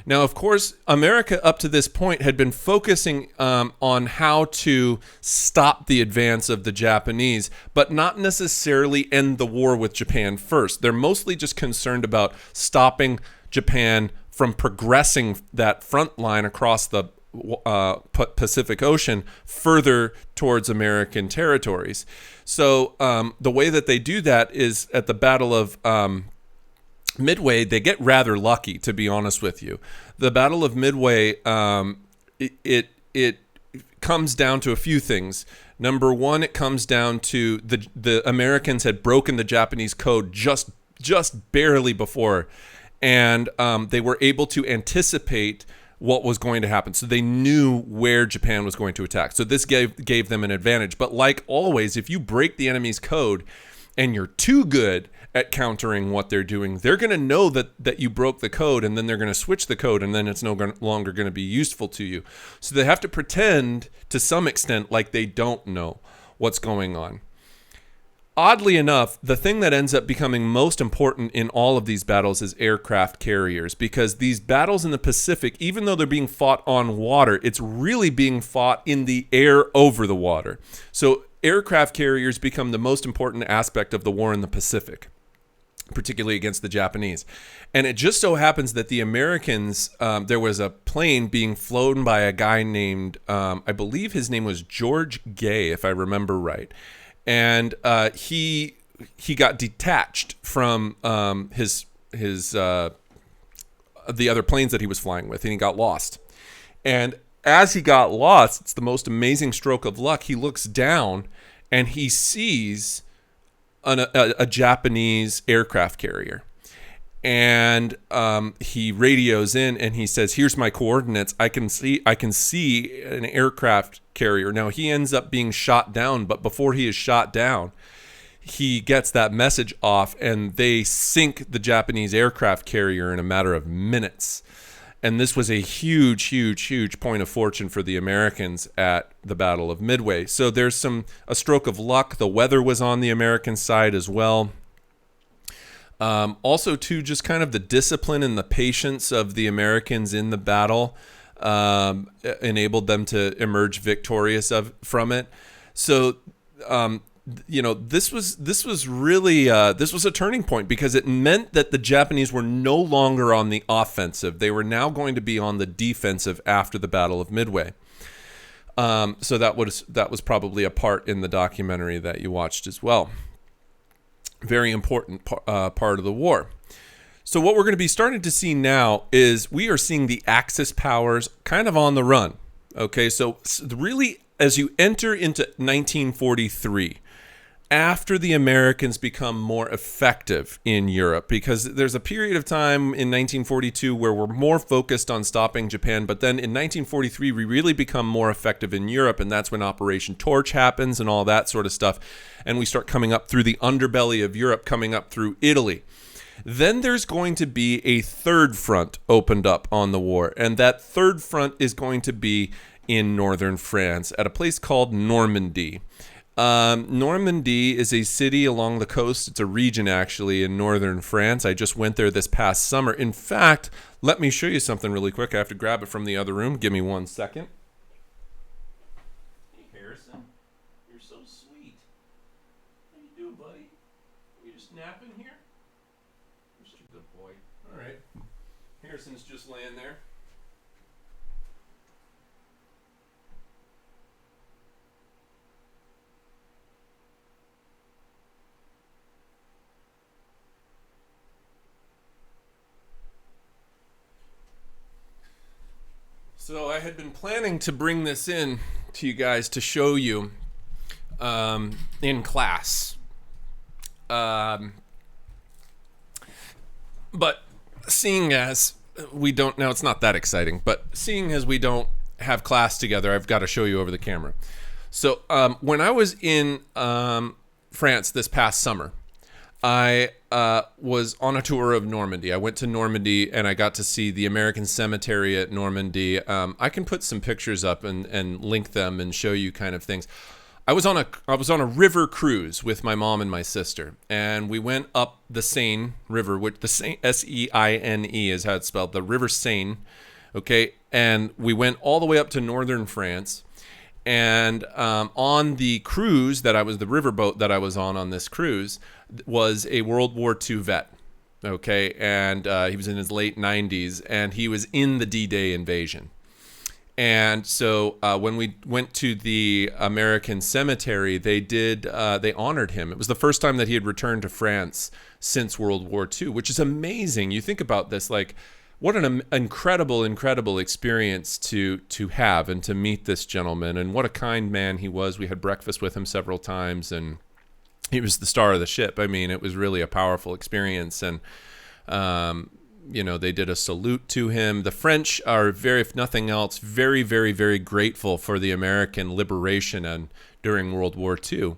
Now, of course, America up to this point had been focusing on how to stop the advance of the Japanese, but not necessarily end the war with Japan first. They're mostly just concerned about stopping Japan from progressing that front line across the Pacific Ocean further towards American territories. So the way that they do that is at the Battle of Midway, they get rather lucky, to be honest with you. The Battle of Midway, it comes down to a few things. Number one, it comes down to the Americans had broken the Japanese code just barely before, and they were able to anticipate what was going to happen. So they knew where Japan was going to attack. So this gave them an advantage. But like always, if you break the enemy's code and you're too good at countering what they're doing, they're going to know that you broke the code, and then they're going to switch the code, and then it's no longer going to be useful to you. So they have to pretend to some extent like they don't know what's going on. Oddly enough, the thing that ends up becoming most important in all of these battles is aircraft carriers, because these battles in the Pacific, even though they're being fought on water, it's really being fought in the air over the water. So aircraft carriers become the most important aspect of the war in the Pacific, particularly against the Japanese. And it just so happens that the Americans, there was a plane being flown by a guy named, I believe his name was George Gay, if I remember right. And he got detached from the other planes that he was flying with, and he got lost. And as he got lost, it's the most amazing stroke of luck. He looks down and he sees a Japanese aircraft carrier, and he radios in and he says, "Here's my coordinates. I can see an aircraft carrier." Now he ends up being shot down, but before he is shot down, he gets that message off, and they sink the Japanese aircraft carrier in a matter of minutes. And this was a huge point of fortune for the Americans at the Battle of Midway. So there's a stroke of luck. The weather was on the American side as well. Also, too, just kind of the discipline and the patience of the Americans in the battle enabled them to emerge victorious from it. So, this was really this was a turning point, because it meant that the Japanese were no longer on the offensive. They were now going to be on the defensive after the Battle of Midway. So that was probably a part in the documentary that you watched as well. Very important part of the war. So what we're going to be starting to see now is we are seeing the Axis powers kind of on the run. Okay, so really, as you enter into 1943, after the Americans become more effective in Europe, because there's a period of time in 1942 where we're more focused on stopping Japan, but then in 1943 we really become more effective in Europe, and that's when Operation Torch happens and all that sort of stuff, and we start coming up through the underbelly of Europe, coming up through Italy. Then there's going to be a third front opened up on the war, and that third front is going to be in northern France at a place called Normandy. Normandy is a city along the coast. It's a region, actually, in northern France. I just went there this past summer. In fact, let me show you something really quick. I have to grab it from the other room. Give me 1 second. Hey, Harrison. You're so sweet. How you doing, buddy? You just napping here? You're such a good boy. All right. Harrison's just laying there. So I had been planning to bring this in to you guys to show you in class. But seeing as we don't, now it's not that exciting, but seeing as we don't have class together, I've got to show you over the camera. So when I was in France this past summer, I was on a tour of Normandy. I went to Normandy and I got to see the American cemetery at Normandy. I can put some pictures up and link them and show you kind of things. I was on a river cruise with my mom and my sister, and we went up the Seine River, which the Seine, Seine is how it's spelled, the River Seine. Okay, and we went all the way up to northern France. And on the cruise the riverboat that I was on this cruise, was a World War II vet. Okay, and he was in his late 90s, and he was in the D-Day invasion. And so when we went to the American cemetery, they honored him. It was the first time that he had returned to France since World War II, which is amazing. You think about this, like, what an incredible experience to have and to meet this gentleman, and what a kind man he was. We had breakfast with him several times, and he was the star of the ship. I mean, it was really a powerful experience, and they did a salute to him. The French are if nothing else, very, very, very grateful for the American liberation and during World War II.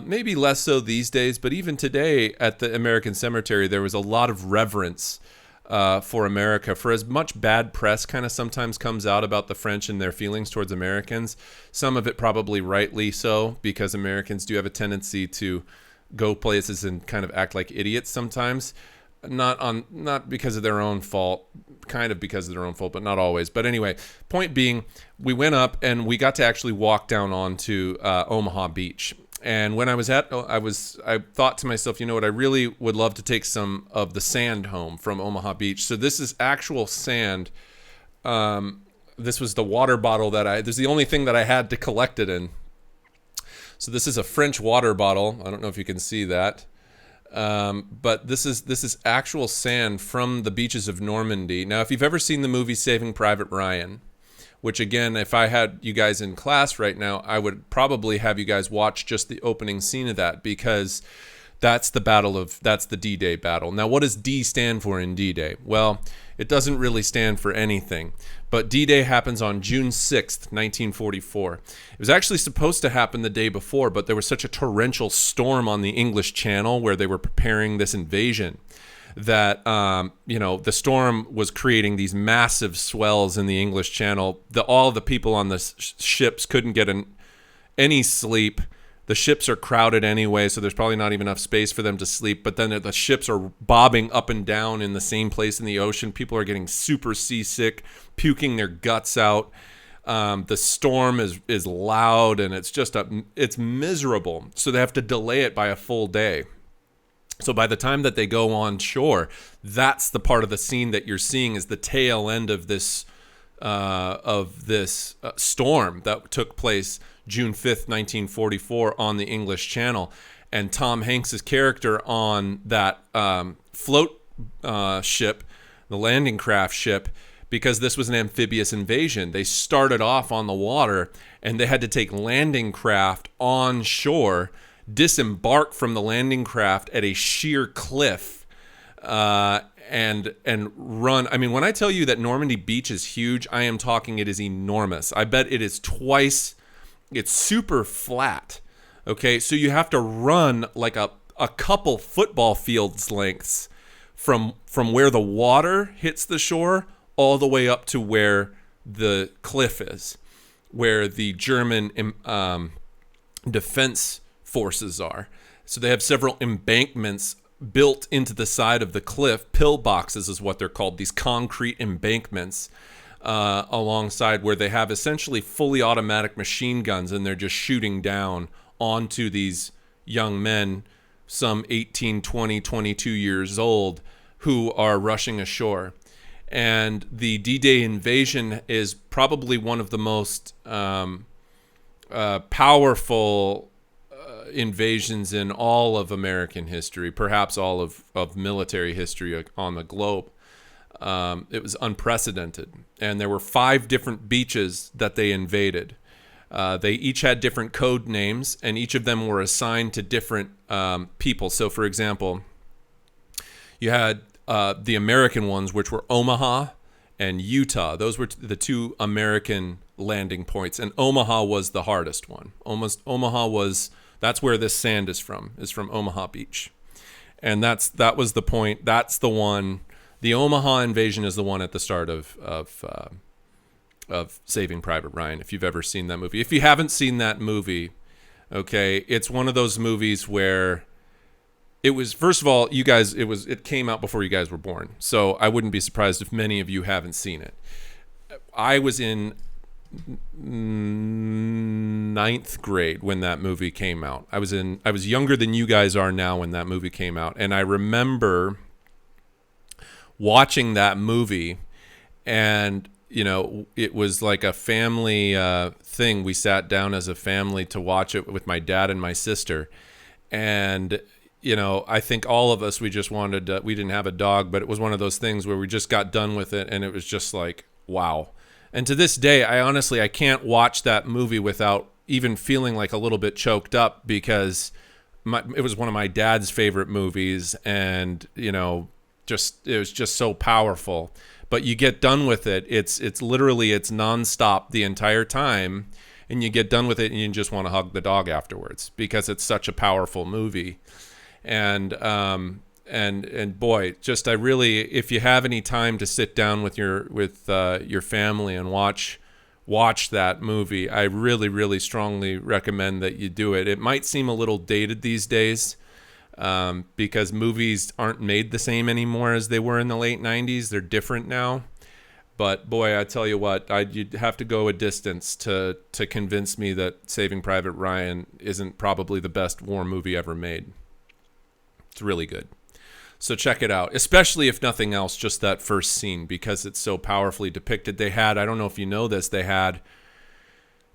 Maybe less so these days, but even today at the American cemetery, there was a lot of reverence for America. For as much bad press kind of sometimes comes out about the French and their feelings towards Americans, some of it probably rightly so, because Americans do have a tendency to go places and kind of act like idiots sometimes. Not because of their own fault, kind of because of their own fault, but not always. But anyway, point being, we went up and we got to actually walk down onto Omaha Beach. And when I thought to myself, you know what, I really would love to take some of the sand home from Omaha Beach. So this is actual sand. This was the water bottle this is the only thing that I had to collect it in. So this is a French water bottle. I don't know if you can see that. But this is actual sand from the beaches of Normandy. Now, if you've ever seen the movie Saving Private Ryan, which again, if I had you guys in class right now, I would probably have you guys watch just the opening scene of that, because that's the D-Day battle. Now, what does D stand for in D-Day? Well, it doesn't really stand for anything. But D-Day happens on June 6th, 1944. It was actually supposed to happen the day before, but there was such a torrential storm on the English Channel where they were preparing this invasion that, the storm was creating these massive swells in the English Channel. All the people on the ships couldn't get any sleep. The ships are crowded anyway, so there's probably not even enough space for them to sleep. But then the ships are bobbing up and down in the same place in the ocean. People are getting super seasick, puking their guts out. The storm is loud, and it's miserable. So they have to delay it by a full day. So by the time that they go on shore, that's the part of the scene that you're seeing is the tail end of this storm that took place June 5th, 1944 on the English Channel. And Tom Hanks's character on that float ship, the landing craft ship, because this was an amphibious invasion, they started off on the water and they had to take landing craft on shore, disembark from the landing craft at a sheer cliff, and run. I mean, when I tell you that Normandy Beach is huge, I am talking it is enormous. I bet it is twice. It's super flat. Okay, so you have to run like a couple football fields lengths from where the water hits the shore all the way up to where the cliff is, where the German defense forces are. So they have several embankments built into the side of the cliff. Pillboxes is what they're called, these concrete embankments alongside, where they have essentially fully automatic machine guns, and they're just shooting down onto these young men, some 18, 20, 22 years old, who are rushing ashore. And the D-Day invasion is probably one of the most powerful invasions in all of American history, perhaps all of military history on the globe. It was unprecedented. And there were 5 different beaches that they invaded. They each had different code names, and each of them were assigned to different people. So, for example, you had the American ones, which were Omaha and Utah. Those were the 2 American landing points, and Omaha was the hardest one. That's where this sand is from Omaha Beach. And that was the point. That's the one. The Omaha invasion is the one at the start of Saving Private Ryan, if you've ever seen that movie. If you haven't seen that movie, Okay, it's one of those movies where it was, first of all, you guys, it came out before you guys were born, so I wouldn't be surprised if many of you haven't seen it. I was in ninth grade when that movie came out. I was younger than you guys are now when that movie came out, and I remember watching that movie, and it was like a family thing. We sat down as a family to watch it with my dad and my sister, and I think all of us, we just wanted to, we didn't have a dog, but it was one of those things where we just got done with it, and it was just like, wow. And to this day, I can't watch that movie without even feeling like a little bit choked up, because it was one of my dad's favorite movies, and it was just so powerful. But you get done with it, it's nonstop the entire time, and you get done with it and you just want to hug the dog afterwards, because it's such a powerful movie. And boy, just if you have any time to sit down with your family and watch that movie, I really, really strongly recommend that you do it. It might seem a little dated these days, because movies aren't made the same anymore as they were in the late 90s. They're different now. But boy, I tell you what, you'd have to go a distance to convince me that Saving Private Ryan isn't probably the best war movie ever made. It's really good. So check it out, especially if nothing else, just that first scene, because it's so powerfully depicted. They had, I don't know if you know this, they had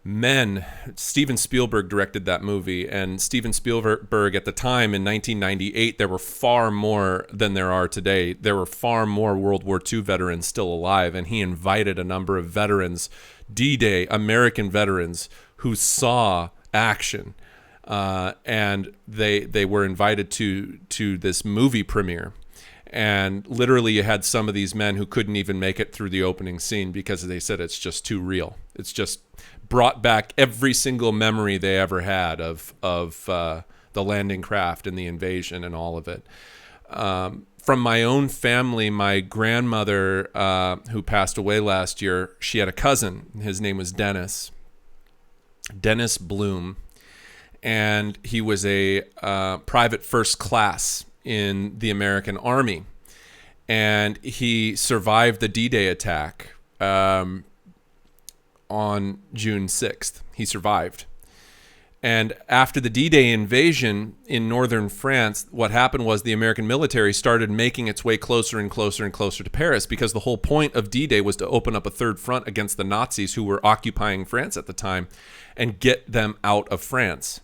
men. Steven Spielberg directed that movie, and Steven Spielberg at the time in 1998, there were far more than there are today. There were far more World War II veterans still alive, and he invited a number of veterans, D-Day American veterans, who saw action. And they were invited to this movie premiere, and literally you had some of these men who couldn't even make it through the opening scene because they said it's just too real. It's just brought back every single memory they ever had of the landing craft and the invasion and all of it. From my own family, my grandmother, who passed away last year, she had a cousin. His name was Dennis Bloom. And he was a private first class in the American Army. And he survived the D-Day attack on June 6th. He survived. And after the D-Day invasion in northern France, what happened was the American military started making its way closer and closer and closer to Paris, because the whole point of D-Day was to open up a third front against the Nazis who were occupying France at the time and get them out of France.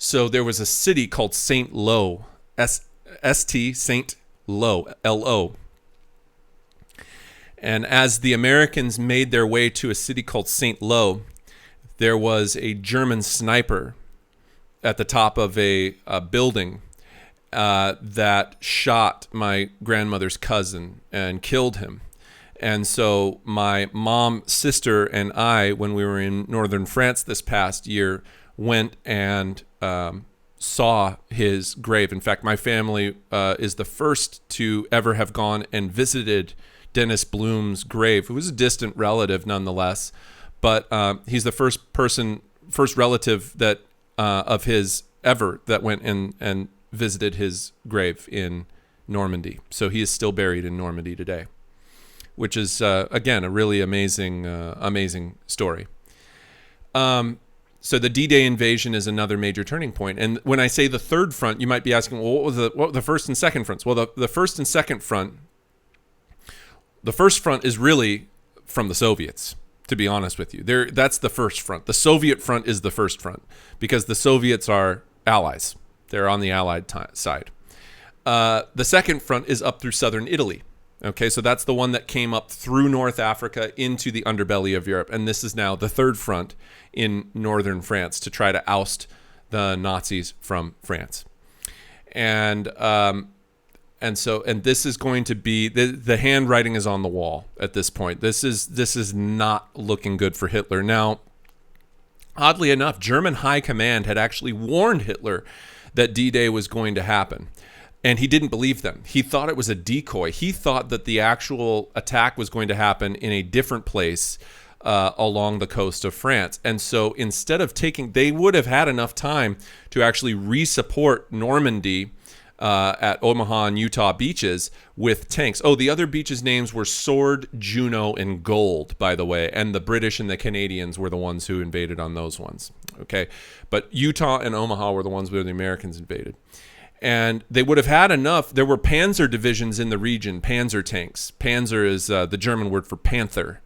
So there was a city called Saint Lo, S-T, Saint Lo, L-O. And as the Americans made their way to a city called Saint Lo, there was a German sniper at the top of a building that shot my grandmother's cousin and killed him. And so my mom, sister, and I, when we were in northern France this past year, went and saw his grave. In fact, my family is the first to ever have gone and visited Dennis Bloom's grave, who was a distant relative nonetheless, but he's the first relative that of his ever that went and visited his grave in Normandy. So he is still buried in Normandy today, which is again a really amazing story. So the D-Day invasion is another major turning point. And when I say the third front, you might be asking, well, what were the first and second fronts? Well, the first and second front, the first front is really from the Soviets, to be honest with you. That's the first front. The Soviet front is the first front, because the Soviets are allies. They're on the Allied side. The second front is up through southern Italy. Okay, so that's the one that came up through North Africa into the underbelly of Europe. And this is now the third front in northern France to try to oust the Nazis from France. And this is going to be, the handwriting is on the wall at this point. This is not looking good for Hitler. Now, oddly enough, German high command had actually warned Hitler that D-Day was going to happen. And he didn't believe them. He thought it was a decoy. He thought that the actual attack was going to happen in a different place along the coast of France. And so instead of they would have had enough time to actually re-support Normandy at Omaha and Utah beaches with tanks. Oh, the other beaches' names were Sword, Juno, and Gold, by the way. And the British and the Canadians were the ones who invaded on those ones. Okay, but Utah and Omaha were the ones where the Americans invaded. And they would have had enough. There were panzer divisions in the region, panzer tanks. Panzer is the German word for panther.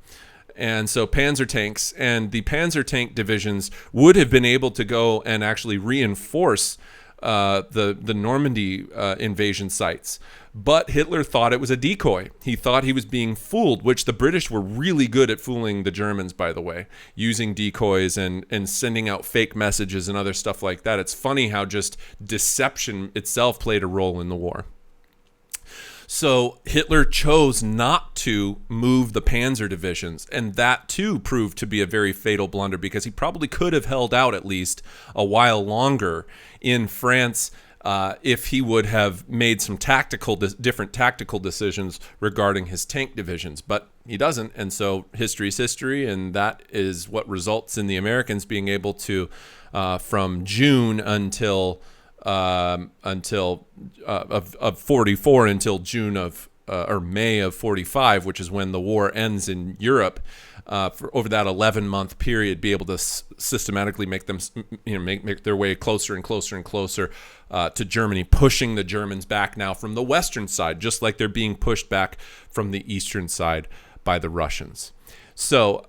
And so panzer tanks and the panzer tank divisions would have been able to go and actually reinforce the Normandy invasion sites. But Hitler thought it was a decoy. He thought he was being fooled, which the British were really good at fooling the Germans, by the way, using decoys and sending out fake messages and other stuff like that. It's funny how just deception itself played a role in the war. So Hitler chose not to move the panzer divisions, and that too proved to be a very fatal blunder because he probably could have held out at least a while longer in France if he would have made some different tactical decisions regarding his tank divisions. But he doesn't, and so history is history, and that is what results in the Americans being able to, from June until of 44 until June of or May of 45, which is when the war ends in Europe, for over that 11-month period, be able to systematically make them, make their way closer and closer and closer to Germany, pushing the Germans back now from the western side, just like they're being pushed back from the eastern side by the Russians. So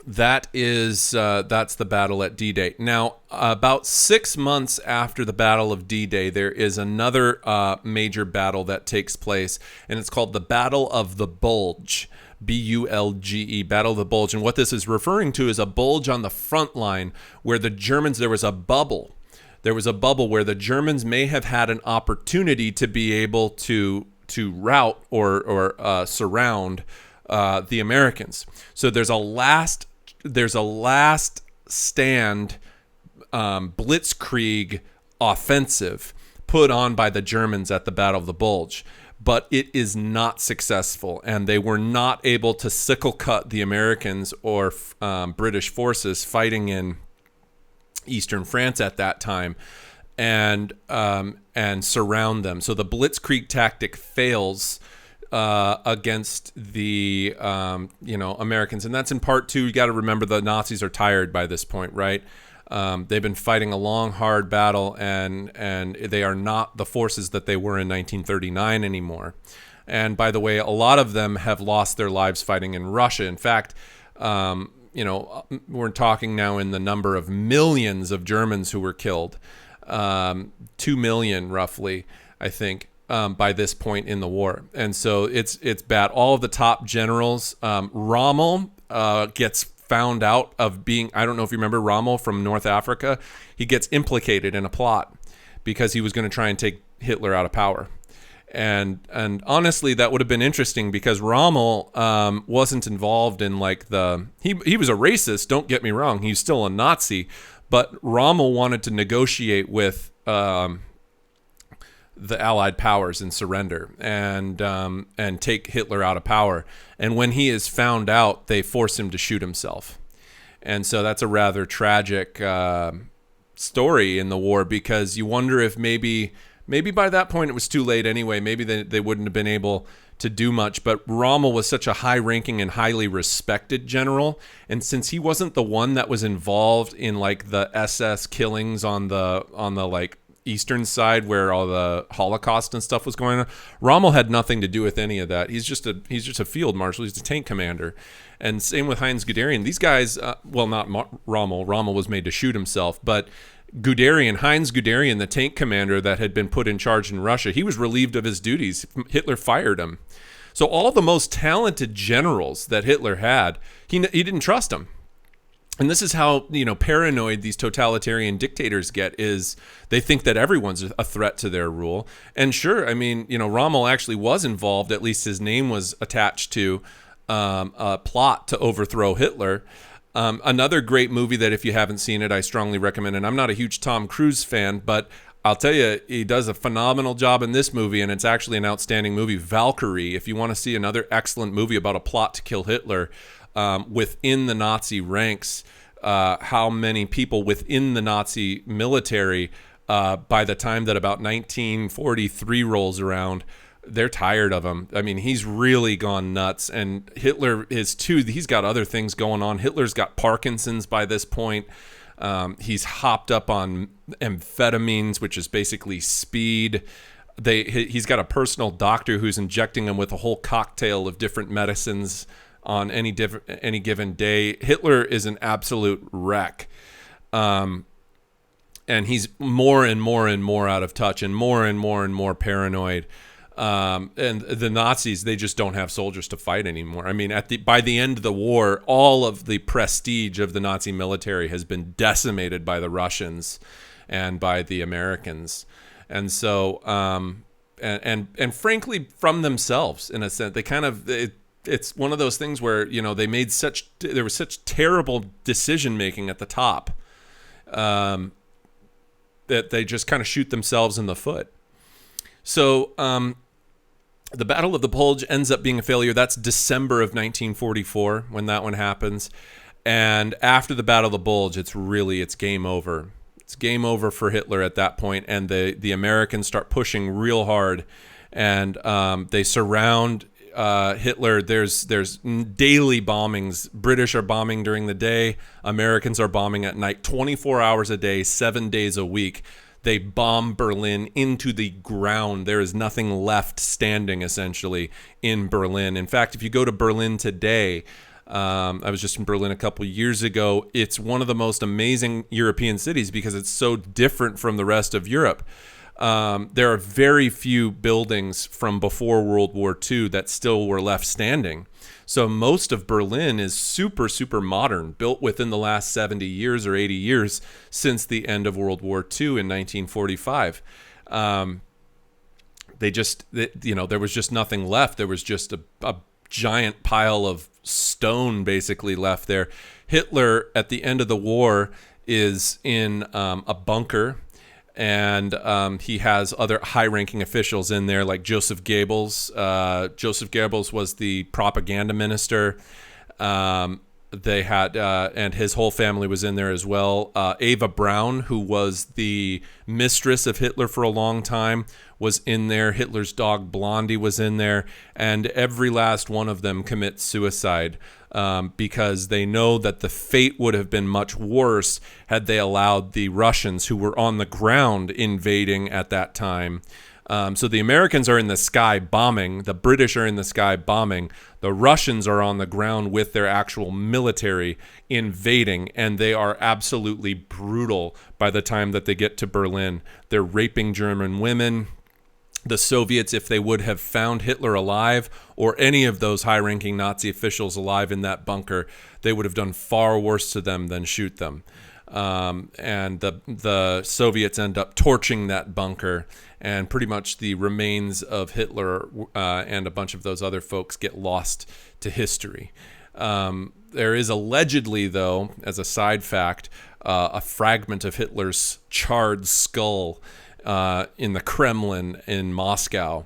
that's the battle at D-Day. Now, about 6 months after the Battle of D-Day, there is another major battle that takes place, and it's called the Battle of the Bulge. B-U-L-G-E, Battle of the Bulge. And what this is referring to is a bulge on the front line where the Germans, there was a bubble. There was a bubble where the Germans may have had an opportunity to be able to rout or surround the Americans. So there's a last stand blitzkrieg offensive put on by the Germans at the Battle of the Bulge. But it is not successful, and they were not able to sickle cut the Americans or British forces fighting in eastern France at that time, and surround them. So the blitzkrieg tactic fails against the Americans, and that's in part too. You got to remember the Nazis are tired by this point, right? They've been fighting a long, hard battle, and they are not the forces that they were in 1939 anymore. And by the way, a lot of them have lost their lives fighting in Russia. In fact, we're talking now in the number of millions of Germans who were killed, 2 million roughly, I think, by this point in the war. And so it's bad. All of the top generals, Rommel gets found out of being, I don't know if you remember Rommel from North Africa, he gets implicated in a plot because he was going to try and take Hitler out of power. And honestly, that would have been interesting because Rommel wasn't involved in he was a racist, don't get me wrong, he's still a Nazi, but Rommel wanted to negotiate with the Allied powers and surrender and take Hitler out of power. And when he is found out, they force him to shoot himself. And so that's a rather tragic story in the war, because you wonder if maybe by that point it was too late anyway. Maybe they wouldn't have been able to do much. But Rommel was such a high-ranking and highly respected general, and since he wasn't the one that was involved in the SS killings on the eastern side where all the Holocaust and stuff was going on, Rommel had nothing to do with any of that. He's just a field marshal. He's a tank commander. And same with Heinz Guderian. These guys, not Rommel. Rommel was made to shoot himself, but Heinz Guderian, the tank commander that had been put in charge in Russia, he was relieved of his duties. Hitler fired him. So all the most talented generals that Hitler had, he didn't trust them. And this is how, paranoid these totalitarian dictators get, is they think that everyone's a threat to their rule. And sure, Rommel actually was involved, at least his name was attached to a plot to overthrow Hitler. Another great movie that if you haven't seen it, I strongly recommend, and I'm not a huge Tom Cruise fan, but I'll tell you, he does a phenomenal job in this movie, and it's actually an outstanding movie, Valkyrie. If you want to see another excellent movie about a plot to kill Hitler, within the Nazi ranks, how many people within the Nazi military, by the time that about 1943 rolls around, they're tired of him. I mean, he's really gone nuts, and Hitler is too. He's got other things going on. Hitler's got Parkinson's by this point. He's hopped up on amphetamines, which is basically speed. He's got a personal doctor who's injecting him with a whole cocktail of different medicines on any given day. Hitler is an absolute wreck. And he's more and more out of touch, and more paranoid. And the Nazis, they just don't have soldiers to fight anymore. I mean, by the end of the war, all of the prestige of the Nazi military has been decimated by the Russians and by the Americans. And so, and frankly, from themselves, in a sense, they kind of, it's one of those things where, they made there was such terrible decision making at the top, that they just kind of shoot themselves in the foot. So, the Battle of the Bulge ends up being a failure. That's December of 1944 when that one happens. And after the Battle of the Bulge, it's game over. It's game over for Hitler at that point, and the Americans start pushing real hard, and they surround Hitler. There's daily bombings. British are bombing during the day. Americans are bombing at night, 24 hours a day, 7 days a week. They bomb Berlin into the ground. There is nothing left standing, essentially, in Berlin. In fact, if you go to Berlin today, I was just in Berlin a couple years ago. It's one of the most amazing European cities because it's so different from the rest of Europe. There are very few buildings from before World War II that still were left standing. So most of Berlin is super, super modern, built within the last 70 years or 80 years since the end of World War II in 1945. There was just nothing left. There was just a giant pile of stone basically left there. Hitler, at the end of the war, is in a bunker, and he has other high-ranking officials in there, like Joseph Goebbels. Joseph Goebbels was the propaganda minister. They had, and his whole family was in there as well. Eva Braun, who was the mistress of Hitler for a long time, was in there. Hitler's dog Blondie was in there, and every last one of them commits suicide because they know that the fate would have been much worse had they allowed the Russians, who were on the ground invading at that time. So the Americans are in the sky bombing. The British are in the sky bombing. The Russians are on the ground with their actual military invading, and they are absolutely brutal by the time that they get to Berlin. They're raping German women. The Soviets, if they would have found Hitler alive or any of those high-ranking Nazi officials alive in that bunker, they would have done far worse to them than shoot them. And the Soviets end up torching that bunker, and pretty much the remains of Hitler and a bunch of those other folks get lost to history. There is allegedly, though, as a side fact, a fragment of Hitler's charred skull in the Kremlin in Moscow,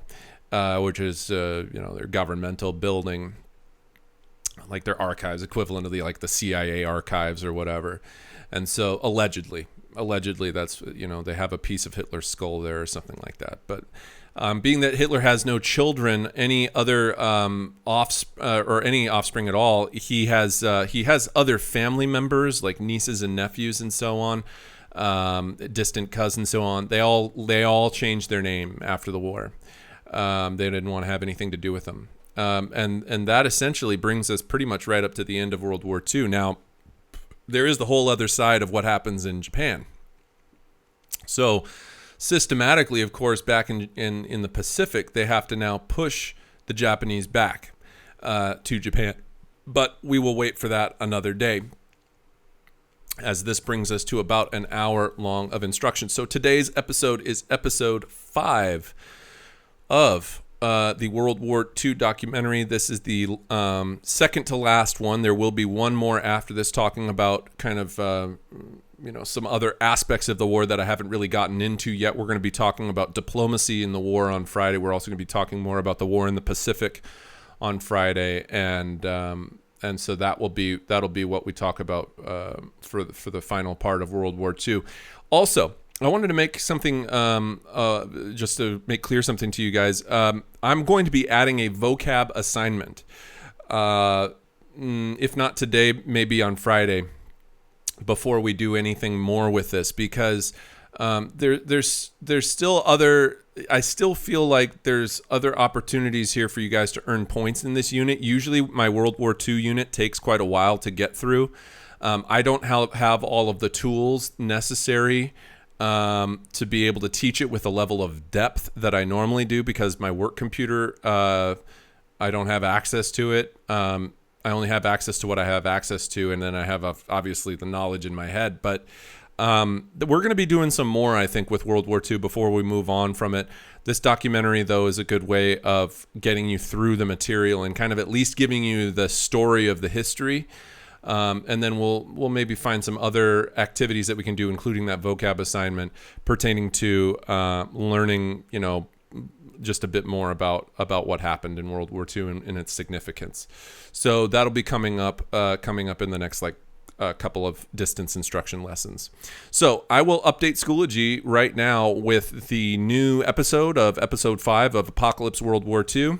which is their governmental building, like their archives, equivalent of the CIA archives or whatever. And so allegedly that's, they have a piece of Hitler's skull there or something like that. But being that Hitler has no children, any other or any offspring at all, he has other family members like nieces and nephews and so on, distant cousins, so on. They all changed their name after the war. They didn't want to have anything to do with them. And that essentially brings us pretty much right up to the end of World War II. Now, there is the whole other side of what happens in Japan. So systematically, of course, back in the Pacific, they have to now push the Japanese back to Japan. But we will wait for that another day, as this brings us to about an hour long of instruction. So today's episode is episode 5 of the World War II documentary. This is the second to last one. There will be one more after this, talking about kind of some other aspects of the war that I haven't really gotten into yet. We're going to be talking about diplomacy in the war on Friday. We're also going to be talking more about the war in the Pacific on Friday, and And so that'll be what we talk about for the final part of World War II. Also, I wanted to make something just to make clear something to you guys. I'm going to be adding a vocab assignment. If not today, maybe on Friday, before we do anything more with this, because there's still other. I still feel like there's other opportunities here for you guys to earn points in this unit. Usually, my World War II unit takes quite a while to get through. I don't have all of the tools necessary to be able to teach it with the level of depth that I normally do, because my work computer, I don't have access to it. I only have access to what I have access to, and then I have obviously the knowledge in my head. But we're going to be doing some more, I think, with World War II before we move on from it. This documentary, though, is a good way of getting you through the material and kind of at least giving you the story of the history. And then we'll maybe find some other activities that we can do, including that vocab assignment pertaining to learning, just a bit more about what happened in World War II and its significance. So that'll be coming up in the next couple of distance instruction lessons. So I will update Schoology right now with the new episode of episode 5 of Apocalypse World War II.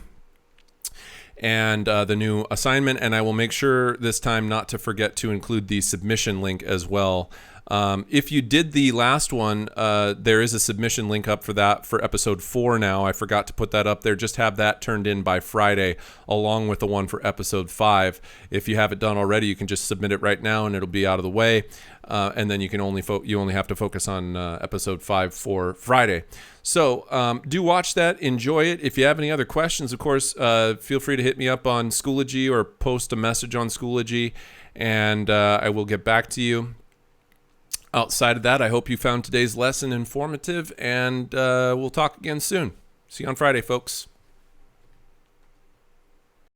And the new assignment, and I will make sure this time not to forget to include the submission link as well. If you did the last one, there is a submission link up for that for episode 4 now. I forgot to put that up there. Just have that turned in by Friday, along with the one for episode 5. If you have it done already, you can just submit it right now, and it'll be out of the way. And then you can only have to focus on episode 5 for Friday. So do watch that. Enjoy it. If you have any other questions, of course, feel free to hit me up on Schoology or post a message on Schoology, and I will get back to you. Outside of that, I hope you found today's lesson informative, and we'll talk again soon. See you on Friday, folks.